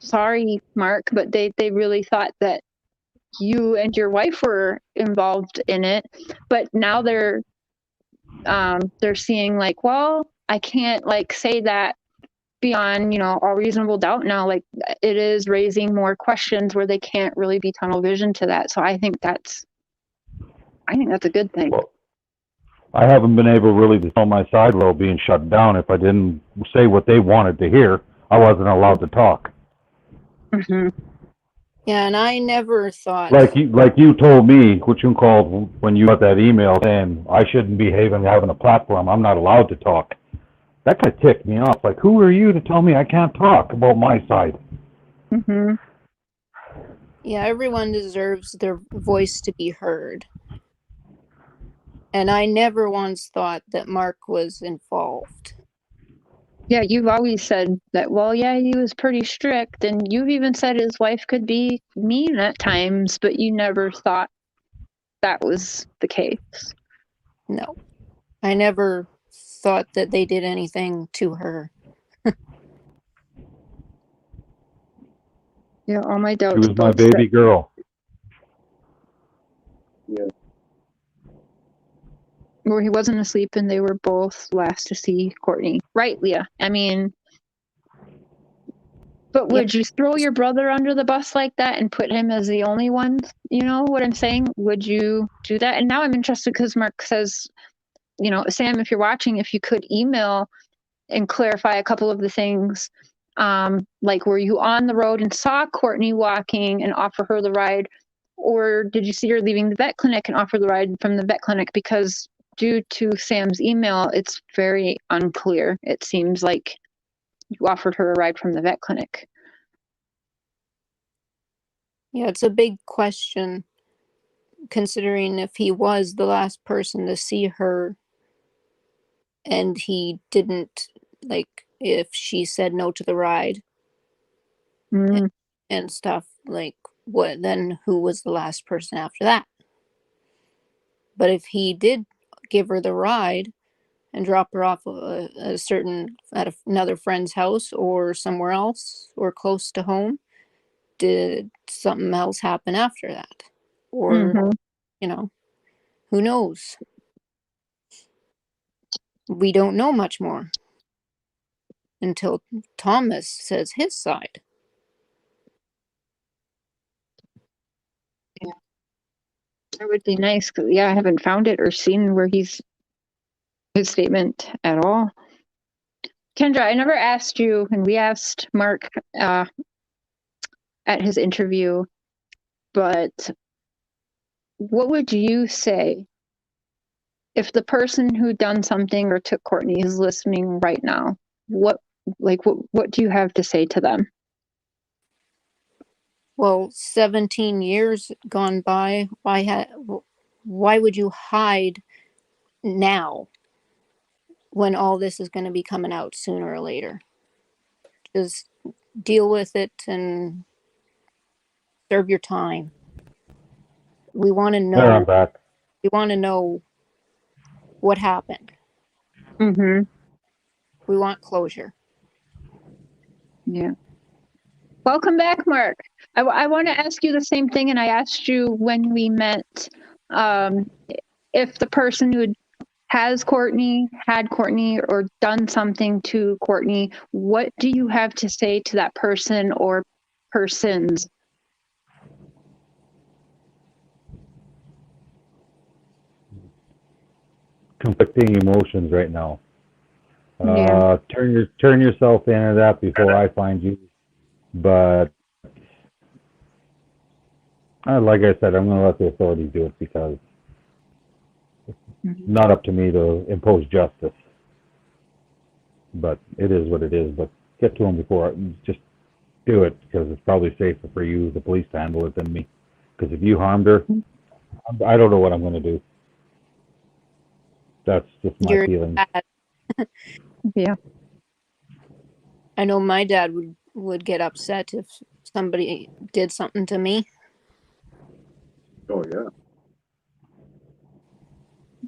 sorry, Mark, but they really thought that you and your wife were involved in it. But now they're seeing like, well, I can't like say that beyond, you know, all reasonable doubt now. Like, it is raising more questions where they can't really be tunnel vision to that. So I think that's a good thing. Well, I haven't been able really to tell my side while being shut down. If I didn't say what they wanted to hear, I wasn't allowed to talk. Mm-hmm. Yeah, and I never thought. Like you told me, what you called when you got that email saying I shouldn't be having a platform. I'm not allowed to talk. That kind of ticked me off. Like, who are you to tell me I can't talk about my side? Mm-hmm. Yeah, everyone deserves their voice to be heard. And I never once thought that Mark was involved. Yeah, you've always said that, well, yeah, he was pretty strict, and you've even said his wife could be mean at times, but you never thought that was the case. No, I never thought that they did anything to her. Yeah, all my doubts. She was my baby girl. Yeah. Where he wasn't asleep and they were both last to see Courtney. Right, Leah? I mean, but would you throw your brother under the bus like that and put him as the only one? You know what I'm saying? Would you do that? And now I'm interested because Mark says, you know, Sam, if you're watching, if you could email and clarify a couple of the things, like, were you on the road and saw Courtney walking and offer her the ride? Or did you see her leaving the vet clinic and offer the ride from the vet clinic? Because due to Sam's email, it's very unclear. It seems like you offered her a ride from the vet clinic. Yeah, it's a big question, considering if he was the last person to see her and he didn't, like, if she said no to the ride and stuff, like, what then, who was the last person after that? But if he did give her the ride and drop her off at another friend's house or somewhere else or close to home, did something else happen after that? Or, you know, who knows? We don't know much more until Thomas says his side. Yeah, that would be nice. Cause, yeah, I haven't found it or seen where his statement at all. Kendra, I never asked you, and we asked Mark at his interview, but what would you say if the person who done something or took Courtney is listening right now? What do you have to say to them? Well, 17 years gone by. Why would you hide now when all this is going to be coming out sooner or later? Just deal with it and serve your time. We want to know. There, I'm back. We want to know what happened. Mm-hmm. We want closure. Yeah. Welcome back, Mark. I want to ask you the same thing, and I asked you when we met, if the person who had Courtney, or done something to Courtney, what do you have to say to that person or persons? Conflicting emotions right now. Yeah. Turn yourself into that before I find you. But like I said, I'm going to let the authorities do it because it's not up to me to impose justice. but it is what it is. But get to him before, just do it, because it's probably safer for you, the police, to handle it than me. Because if you harmed her, I don't know what I'm going to do. That's just my Your feeling. dad, Yeah. I know my dad would get upset if somebody did something to me. Oh yeah.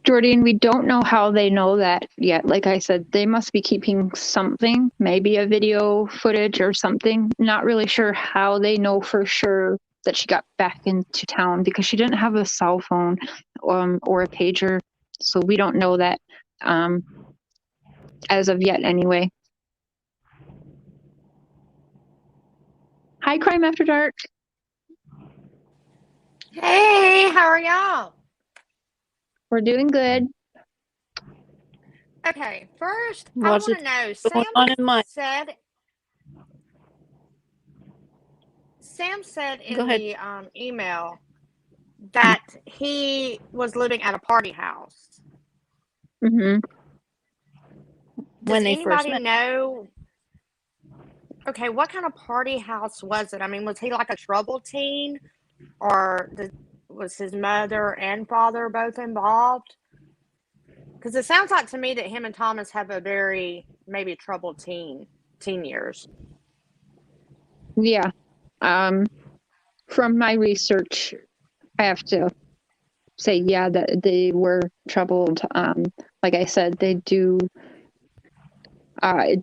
Jordan, we don't know how they know that yet. Like I said, they must be keeping something, maybe a video footage or something. Not really sure how they know for sure that she got back into town, because she didn't have a cell phone or a pager. So we don't know that as of yet anyway. Hi, Crime After Dark. Hey, how are y'all? We're doing good. Okay, first, I What's want to it know, going on in mine? Sam said Go in ahead. the email that he was living at a party house. Mm-hmm. Does When they first anybody met. know? Okay, what kind of party house was it? I mean, was he like a troubled teen, or was his mother and father both involved? Because it sounds like to me that him and Thomas have a very maybe troubled teen years. Yeah. From my research, I have to say, yeah, that they were troubled. Like I said, they do.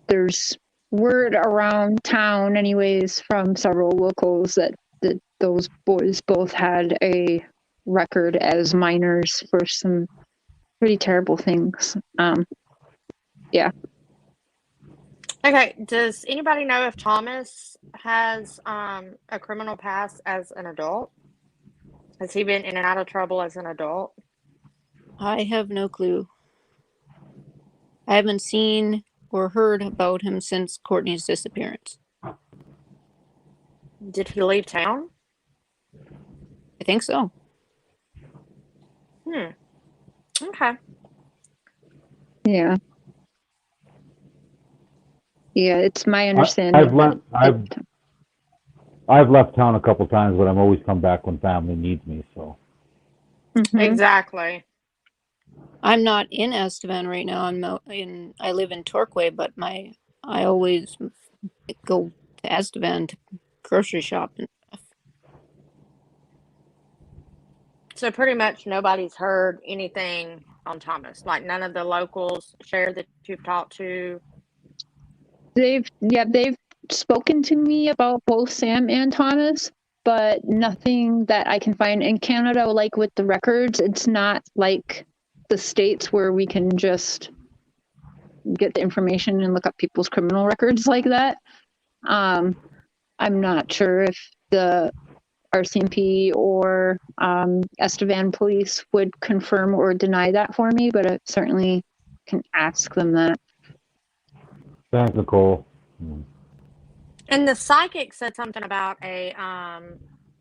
There's word around town, anyways, from several locals that those boys both had a record as minors for some pretty terrible things. Yeah. Okay, does anybody know if Thomas has a criminal past as an adult? Has he been in and out of trouble as an adult? I have no clue. I haven't seen or heard about him since Courtney's disappearance. Did he leave town? I think so. Okay. Yeah. Yeah, it's my understanding. I've left town a couple times, but I'm always come back when family needs me. So Mhm. Exactly. I'm not in Estevan right now. I live in Torquay, but I always go to Estevan to grocery shop and stuff. So pretty much nobody's heard anything on Thomas. Like none of the locals share that you've talked to. They've spoken to me about both Sam and Thomas, but nothing that I can find in Canada. Like with the records, it's not like the States where we can just get the information and look up people's criminal records like that. I'm not sure if the RCMP or Estevan police would confirm or deny that for me, but I certainly can ask them that. thanks, Nicole. And the psychic said something about a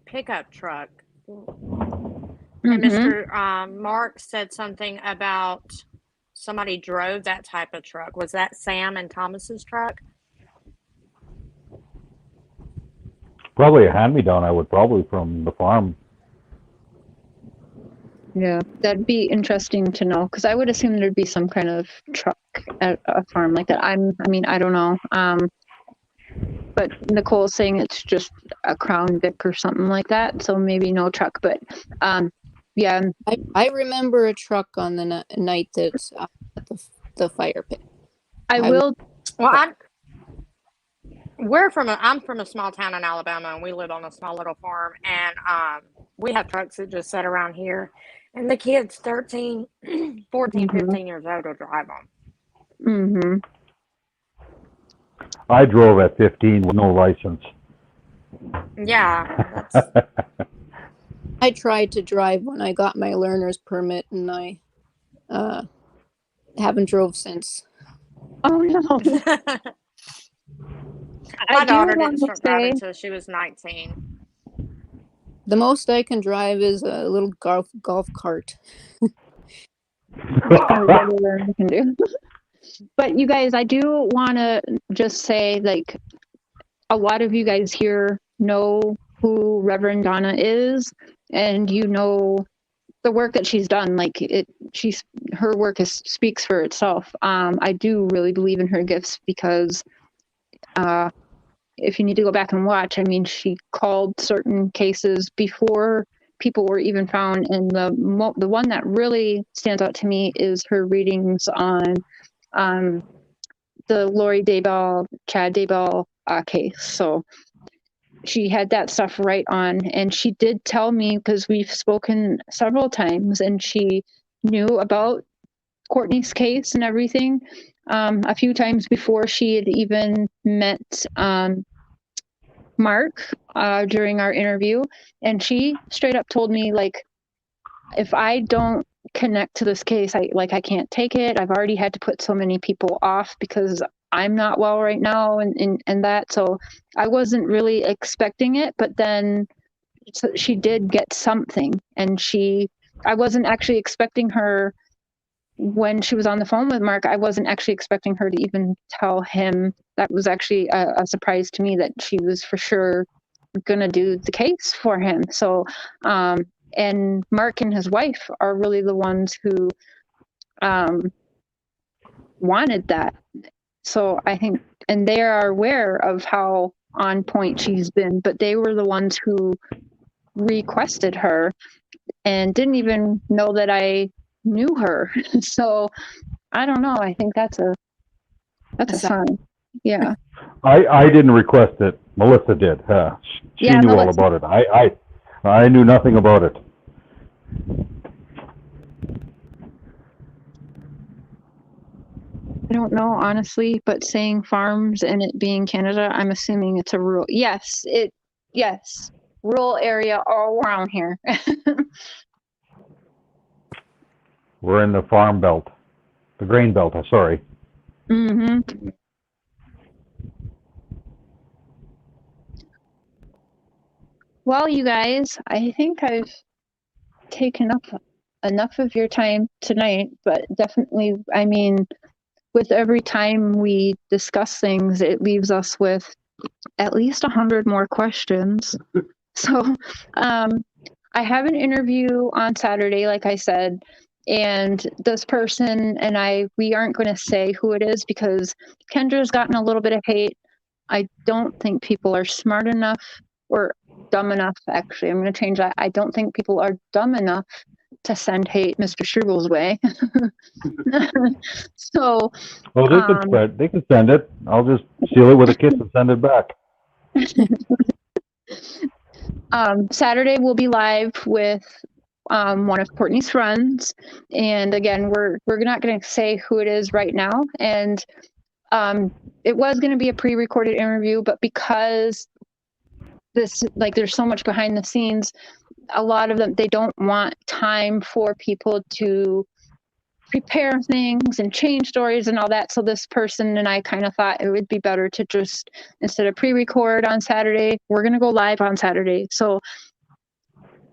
pickup truck. And Mr. Mark said something about somebody drove that type of truck. Was that Sam and Thomas's truck? Probably a hand-me-down. I would probably from the farm. Yeah, that'd be interesting to know, because I would assume there'd be some kind of truck at a farm like that. I mean, I don't know. But Nicole's saying it's just a Crown Vic or something like that, so maybe no truck. But yeah. I remember a truck on the night that's at the fire pit. Well, I'm from a small town in Alabama, and we live on a small little farm, and we have trucks that just sit around here, and the kids 13, 14, 15 years old will drive them. Mm-hmm. I drove at 15 with no license. Yeah. I tried to drive when I got my learner's permit, and I haven't drove since. Oh no. My daughter didn't start driving until she was 19. The most I can drive is a little golf cart. That's kind of what we can do. But you guys, I do want to just say, like, a lot of you guys here know who Reverend Donna is, and you know the work that she's done. Like, her work speaks for itself. I do really believe in her gifts because if you need to go back and watch, I mean, she called certain cases before people were even found, and the one that really stands out to me is her readings on the Lori Daybell, Chad Daybell case. So she had that stuff right on, and she did tell me, because we've spoken several times, and she knew about Courtney's case and everything a few times before she had even met Mark during our interview. And she straight up told me, like, if I don't connect to this case, I can't take it. I've already had to put so many people off because I'm not well right now, and that. So I wasn't really expecting it, but then she did get something, and I wasn't actually expecting her when she was on the phone with Mark. I wasn't actually expecting her to even tell him. That was actually a surprise to me, that she was for sure gonna do the case for him. So, and Mark and his wife are really the ones who wanted that. So I think, and they are aware of how on point she's been, but they were the ones who requested her and didn't even know that I knew her. So I don't know. I think that's a sign. Yeah. I didn't request it. Melissa did. She Yeah, knew all Melissa. about it. I knew nothing about it. I don't know, honestly, but saying farms and it being Canada, I'm assuming it's a rural. Yes, rural area all around here. We're in the farm belt, the grain belt. Sorry. Mm-hmm. Well, you guys, I think I've taken up enough of your time tonight, but definitely, I mean, with every time we discuss things, it leaves us with at least 100 more questions. So, I have an interview on Saturday, like I said, and this person and we aren't going to say who it is because Kendra's gotten a little bit of hate. I don't think people are smart enough or dumb enough. Actually, I'm going to change that. I don't think people are dumb enough to send hate Mr. Struble's way. So, Well, they can send it. I'll just seal it with a kiss and send it back. Saturday we'll be live with one of Courtney's friends, and again, we're not going to say who it is right now. And it was going to be a pre-recorded interview, but because there's so much behind the scenes, a lot of them, they don't want time for people to prepare things and change stories and all that. So this person and I kind of thought it would be better to just, instead of pre-record on Saturday, we're going to go live on Saturday. So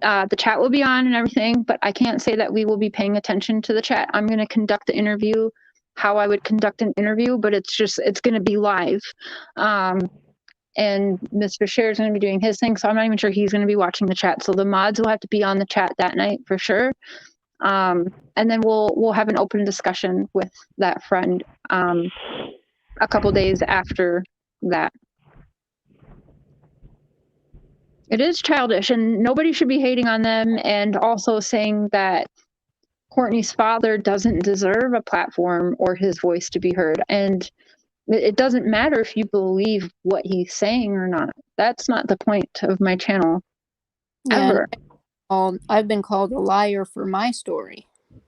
the chat will be on and everything, but I can't say that we will be paying attention to the chat. I'm going to conduct the interview how I would conduct an interview, but it's going to be live. And Mr. Cher is going to be doing his thing, so I'm not even sure he's going to be watching the chat. So the mods will have to be on the chat that night for sure. And then we'll have an open discussion with that friend a couple days after that. It is childish, and nobody should be hating on them, and also saying that Courtney's father doesn't deserve a platform or his voice to be heard. And it doesn't matter if you believe what he's saying or not. That's not the point of my channel, ever. I've been called a liar for my story.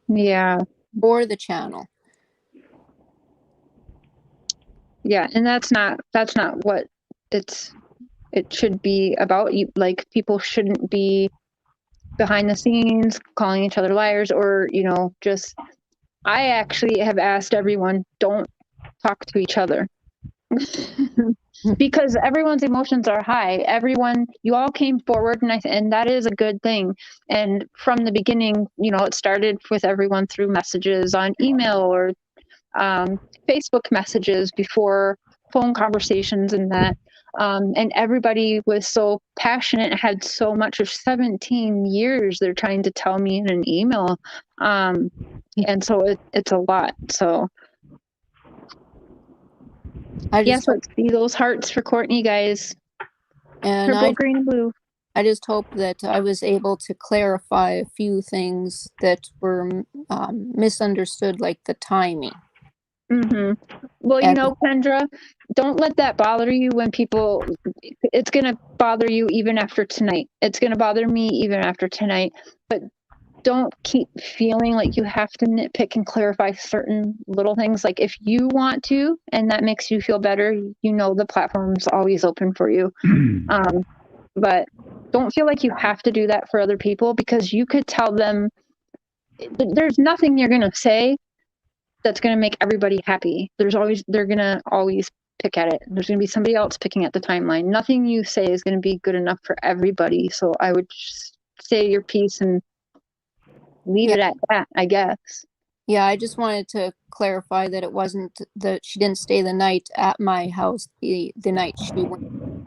Yeah. For the channel. Yeah, and that's not what it should be about. You, like, people shouldn't be behind the scenes calling each other liars, or just. I actually have asked everyone, don't talk to each other. Because everyone's emotions are high. You all came forward, and that is a good thing. And from the beginning, it started with everyone through messages on email or Facebook messages before phone conversations and that. And everybody was so passionate, had so much of 17 years they're trying to tell me in an email. And so it's a lot. So yes, let's see those hearts for Courtney, guys. And Purple, green, and blue. I just hope that I was able to clarify a few things that were misunderstood, like the timing. Well, you know, Kendra, don't let that bother you when people, it's going to bother you even after tonight. It's going to bother me even after tonight. But don't keep feeling like you have to nitpick and clarify certain little things. Like if you want to, and that makes you feel better, you know, the platform's always open for you. But don't feel like you have to do that for other people, because you could tell them there's nothing you're going to say that's going to make everybody happy. They're going to always pick at it. There's going to be somebody else picking at the timeline. Nothing you say is going to be good enough for everybody. So I would just say your piece and leave it at that, I guess. Yeah, I just wanted to clarify that it wasn't that she didn't stay the night at my house the night she went.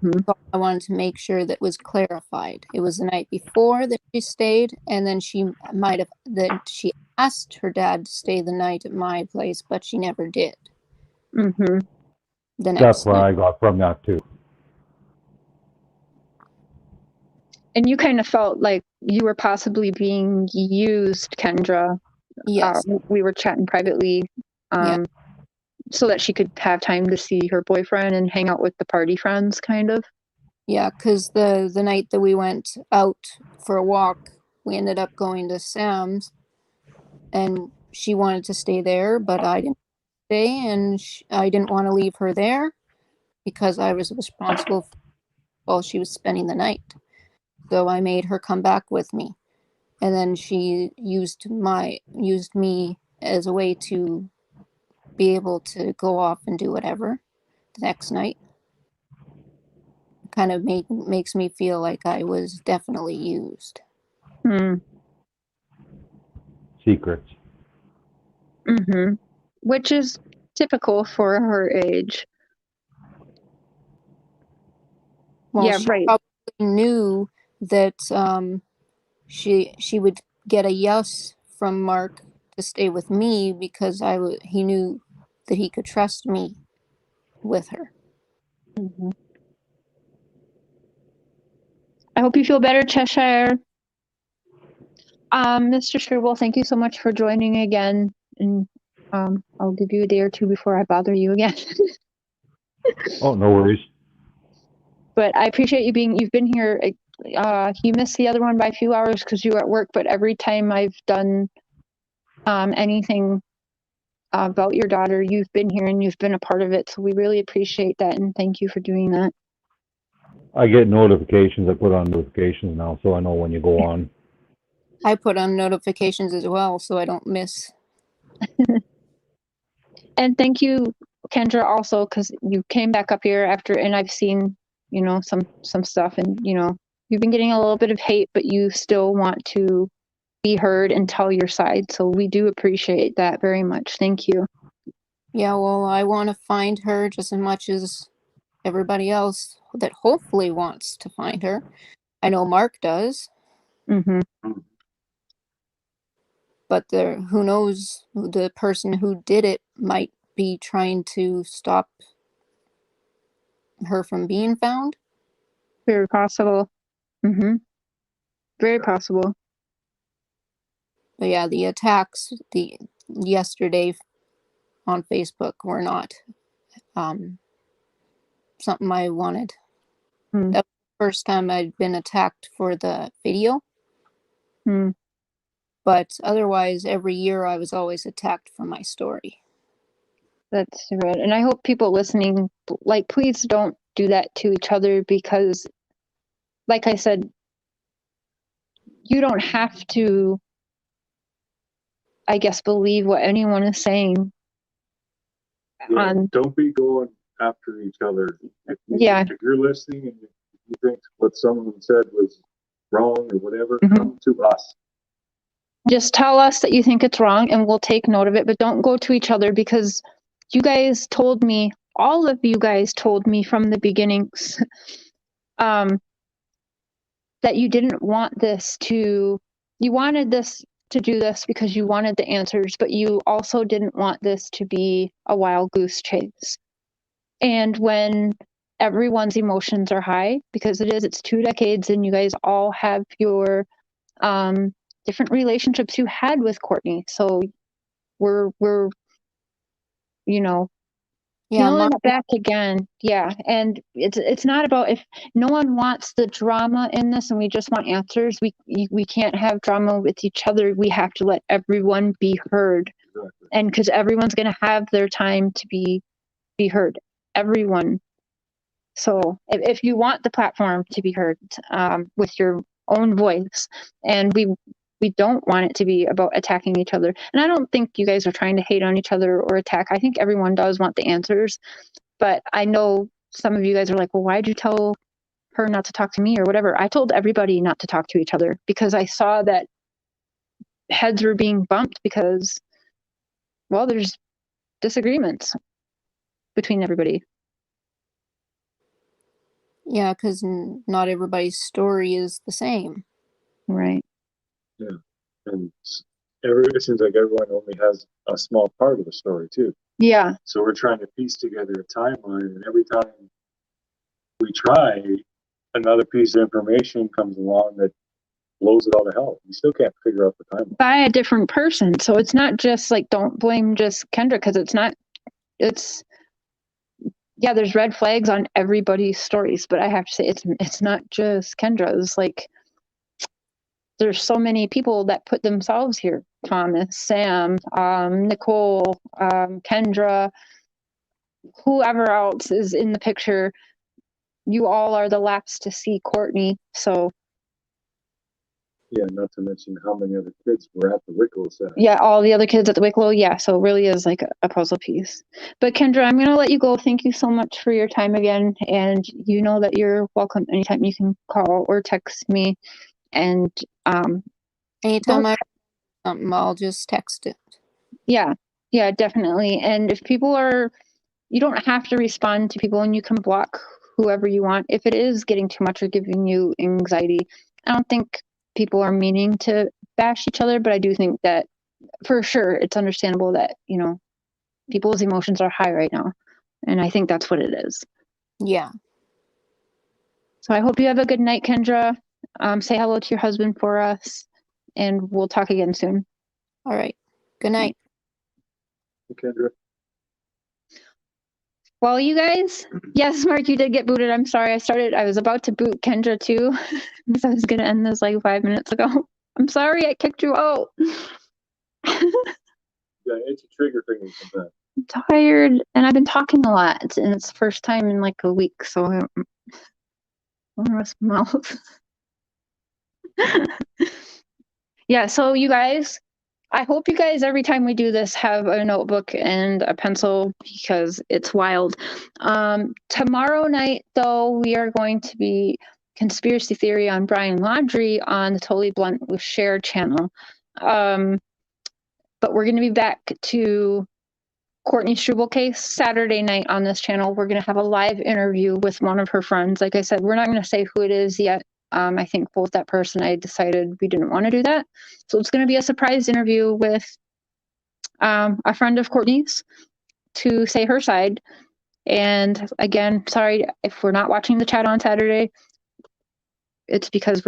So I wanted to make sure that was clarified. It was the night before that she stayed, and then she asked her dad to stay the night at my place, but she never did. The next That's what night. I got from that too. And you kind of felt like you were possibly being used, Kendra. Yes. We were chatting privately so that she could have time to see her boyfriend and hang out with the party friends, kind of. Yeah, because the night that we went out for a walk, we ended up going to Sam's, and she wanted to stay there, but I didn't stay, and I didn't want to leave her there because I was responsible while she was spending the night. So I made her come back with me, and then she used me as a way to be able to go off and do whatever the next night. Kind of makes me feel like I was definitely used. Secrets. Which is typical for her age. Well, yeah, she right. probably knew that she would get a yes from Mark to stay with me because he knew that he could trust me with her. I hope you feel better, Cheshire. Mr. Struble, thank you so much for joining again. And I'll give you a day or two before I bother you again. Oh, no worries. But I appreciate you've been here. You missed the other one by a few hours because you were at work, but every time I've done anything about your daughter, you've been here and you've been a part of it. So we really appreciate that, and thank you for doing that. I get notifications. I put on notifications now, so I know when you go on. I put on notifications as well, so I don't miss. And thank you, Kendra, also, because you came back up here after, and I've seen, you know, some stuff, and you know, you've been getting a little bit of hate, but you still want to be heard and tell your side. So we do appreciate that very much. Thank you. Yeah, well, I want to find her just as much as everybody else that hopefully wants to find her. I know Mark does. But who knows, the person who did it might be trying to stop her from being found. Very possible. Very possible. But yeah, the attacks yesterday on Facebook were not something I wanted. That was the first time I'd been attacked for the video. But otherwise, every year I was always attacked for my story. That's right. And I hope people listening, like, please don't do that to each other, because, like I said, you don't have to, I guess, believe what anyone is saying. Don't be going after each other. If you're listening and you think what someone said was wrong or whatever, come to us. Just tell us that you think it's wrong and we'll take note of it, but don't go to each other because you guys told me, all of you guys told me from the beginnings, that you didn't want this to, you wanted this to do this because you wanted the answers, but you also didn't want this to be a wild goose chase. And when everyone's emotions are high, because it is, it's 2 decades and you guys all have your different relationships you had with Courtney. So we're you know, Yeah, feeling it back again. Yeah. And it's not about, if no one wants the drama in this and we just want answers, we can't have drama with each other. We have to let everyone be heard. Exactly. And because everyone's going to have their time to be heard. Everyone. So if you want the platform to be heard with your own voice, and we don't want it to be about attacking each other. And I don't think you guys are trying to hate on each other or attack. I think everyone does want the answers. But I know some of you guys are like, well, why'd you tell her not to talk to me or whatever? I told everybody not to talk to each other because I saw that heads were being bumped because, well, there's disagreements between everybody. yeah, because not everybody's story is the same. Right. And it seems like everyone only has a small part of the story too. Yeah. So we're trying to piece together a timeline, and every time we try, another piece of information comes along that blows it all to hell. We still can't figure out the timeline. By a different person. So it's not just like, don't blame just Kendra, because it's not, it's, yeah, there's red flags on everybody's stories, but I have to say it's not just Kendra's. Like, there's so many people that put themselves here. Thomas, Sam, Nicole, Kendra, whoever else is in the picture. You all are the last to see Courtney. So Yeah, not to mention how many other kids were at the Wicklow set. yeah, all the other kids at the Wicklow. Yeah, so it really is like a puzzle piece. But Kendra, I'm going to let you go. Thank you so much for your time again. And you know that you're welcome anytime. You can call or text me. And Anytime I something, I'll just text it. yeah, definitely. And if people are, you don't have to respond to people and you can block whoever you want. If it is getting too much or giving you anxiety, I don't think people are meaning to bash each other, but I do think that for sure it's understandable that, you know, people's emotions are high right now. And I think that's what it is. Yeah. So I hope you have a good night, Kendra. Say hello to your husband for us and we'll talk again soon. All right. Good night. Kendra. Well, you guys, yes, Mark, you did get booted. I'm sorry. I was about to boot Kendra too, because I was going to end this like 5 minutes ago. I'm sorry I kicked you out. Yeah, itchy trigger finger sometimes. I'm tired and I've been talking a lot and it's the first time in like a week. So I want to rest my mouth. Yeah, so you guys, I hope you guys, every time we do this, have a notebook and a pencil because it's wild. Tomorrow night, though, we are going to be conspiracy theory on Brian Laundrie on the Totally Blunt with Cher channel. But we're going to be back to Courtney Struble case Saturday night on this channel. We're going to have a live interview with one of her friends. Like I said, we're not going to say who it is yet. I think both that person, I decided we didn't want to do that. So it's going to be a surprise interview with a friend of Courtney's to say her side. And again, sorry if we're not watching the chat on Saturday. It's because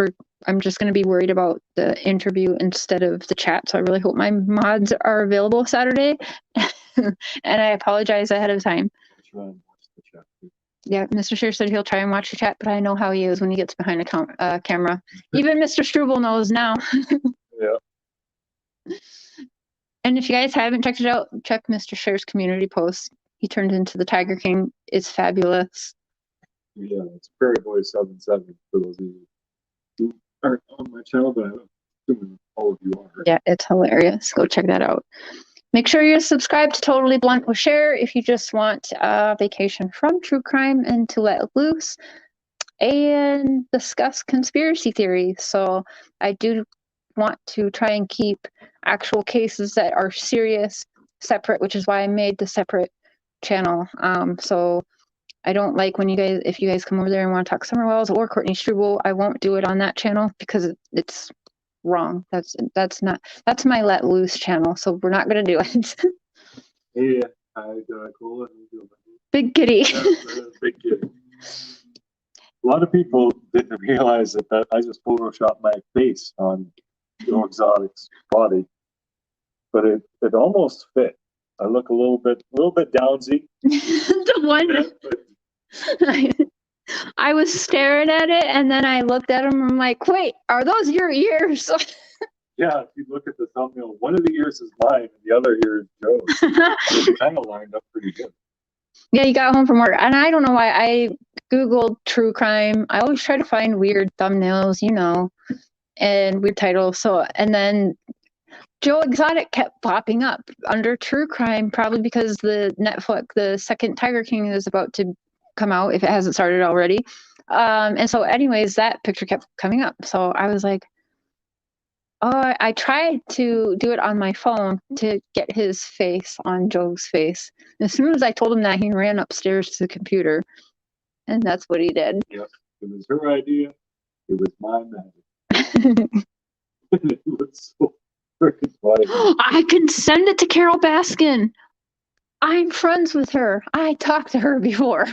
I'm just going to be worried about the interview instead of the chat. So I really hope my mods are available Saturday. And I apologize ahead of time. Try and watch the chat too. Yeah, Mr. Scheer said he'll try and watch the chat, but I know how he is when he gets behind a camera. Even Mr. Struble knows now. Yeah. And if you guys haven't checked it out, check Mr. Scheer's community post. He turned into the Tiger King. It's fabulous. Yeah, it's Prairie Boys 77 for those of you who aren't on my channel, but I'm assuming all of you are. Yeah, it's hilarious. Go check that out. Make sure you're subscribed to Totally Blunt with Cher if you just want a vacation from true crime and to let loose and discuss conspiracy theories. So I do want to try and keep actual cases that are serious separate, which is why I made the separate channel. So I don't like when if you guys come over there and want to talk Summer Wells or Courtney Struble, I won't do it on that channel because it's wrong. That's my let loose channel. So we're not going to do it. Yeah, I call it. Big kitty. Big kitty. A lot of people didn't realize that I just photoshopped my face on Joe Exotic's body, but it almost fit. I look a little bit downsy. The one I was staring at it, and then I looked at him. I'm like, wait, are those your ears? Yeah, if you look at the thumbnail, one of the ears is mine, and the other ear is Joe's. It kind of lined up pretty good. Yeah, you got home from work, and I don't know why I Googled true crime. I always try to find weird thumbnails, and weird titles. So, and then Joe Exotic kept popping up under true crime, probably because the second Tiger King is about to come out, if it hasn't started already. And so anyways, that picture kept coming up. So I was like, oh, I tried to do it on my phone to get his face on Joe's face. As soon as I told him that, he ran upstairs to the computer, and that's what he did. Yep, it was her idea. It was my magic. It was so freaking funny. I can send it to Carol Baskin. I'm friends with her. I talked to her before.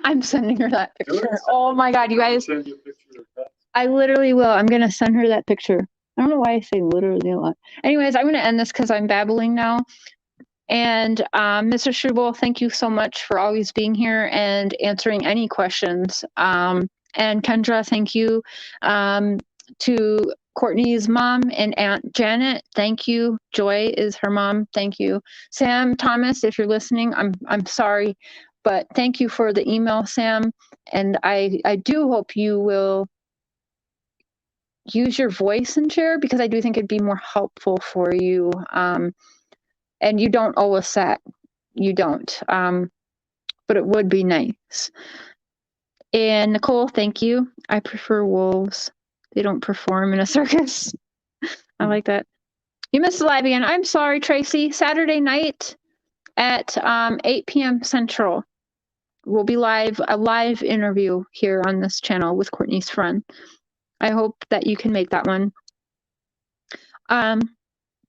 I'm sending her that picture. Oh my God, you guys. Send you a picture of that. I literally will. I'm going to send her that picture. I don't know why I say literally a lot. Anyways, I'm going to end this because I'm babbling now. And Mr. Struble, thank you so much for always being here and answering any questions. And Kendra, thank you. To Courtney's mom and Aunt Janet, thank you. Joy is her mom. Thank you. Sam, Thomas, if you're listening, I'm sorry, but thank you for the email, Sam. And I do hope you will use your voice and share, because I do think it'd be more helpful for you. And you don't owe us that. You don't. But it would be nice. And Nicole, thank you. I prefer wolves. They don't perform in a circus. I like that. You missed the live again. I'm sorry, Tracy. Saturday night at 8 p.m. Central. We'll be a live interview here on this channel with Courtney's friend. I hope that you can make that one.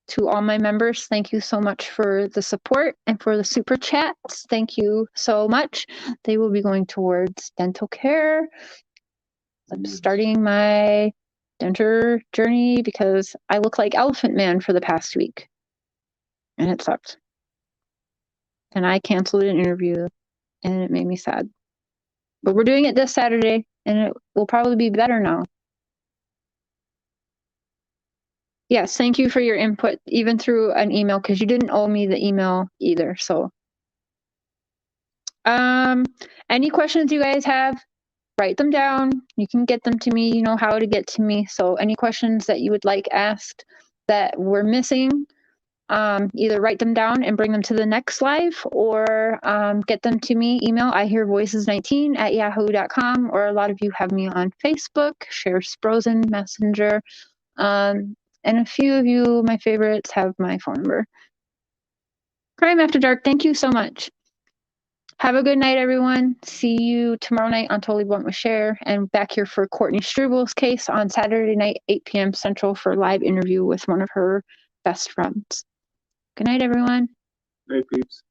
To all my members, thank you so much for the support and for the super chats. Thank you so much. They will be going towards dental care. I'm starting my dental journey because I look like Elephant Man for the past week. And it sucked. And I canceled an interview and it made me sad. But we're doing it this Saturday and it will probably be better now. Yes, thank you for your input, even through an email, because you didn't owe me the email either. So, any questions you guys have, write them down. You can get them to me. You know how to get to me. So, any questions that you would like asked that we're missing, either write them down and bring them to the next live, or get them to me. Email ihearvoices19@yahoo.com, or a lot of you have me on Facebook, share Sprosen Messenger. And a few of you, my favorites, have my phone number. Crime After Dark, thank you so much. Have a good night, everyone. See you tomorrow night on Totally Blunt with Cher, and back here for Courtney Struble's case on Saturday night, 8 p.m. Central, for a live interview with one of her best friends. Good night, everyone. Hey, peeps.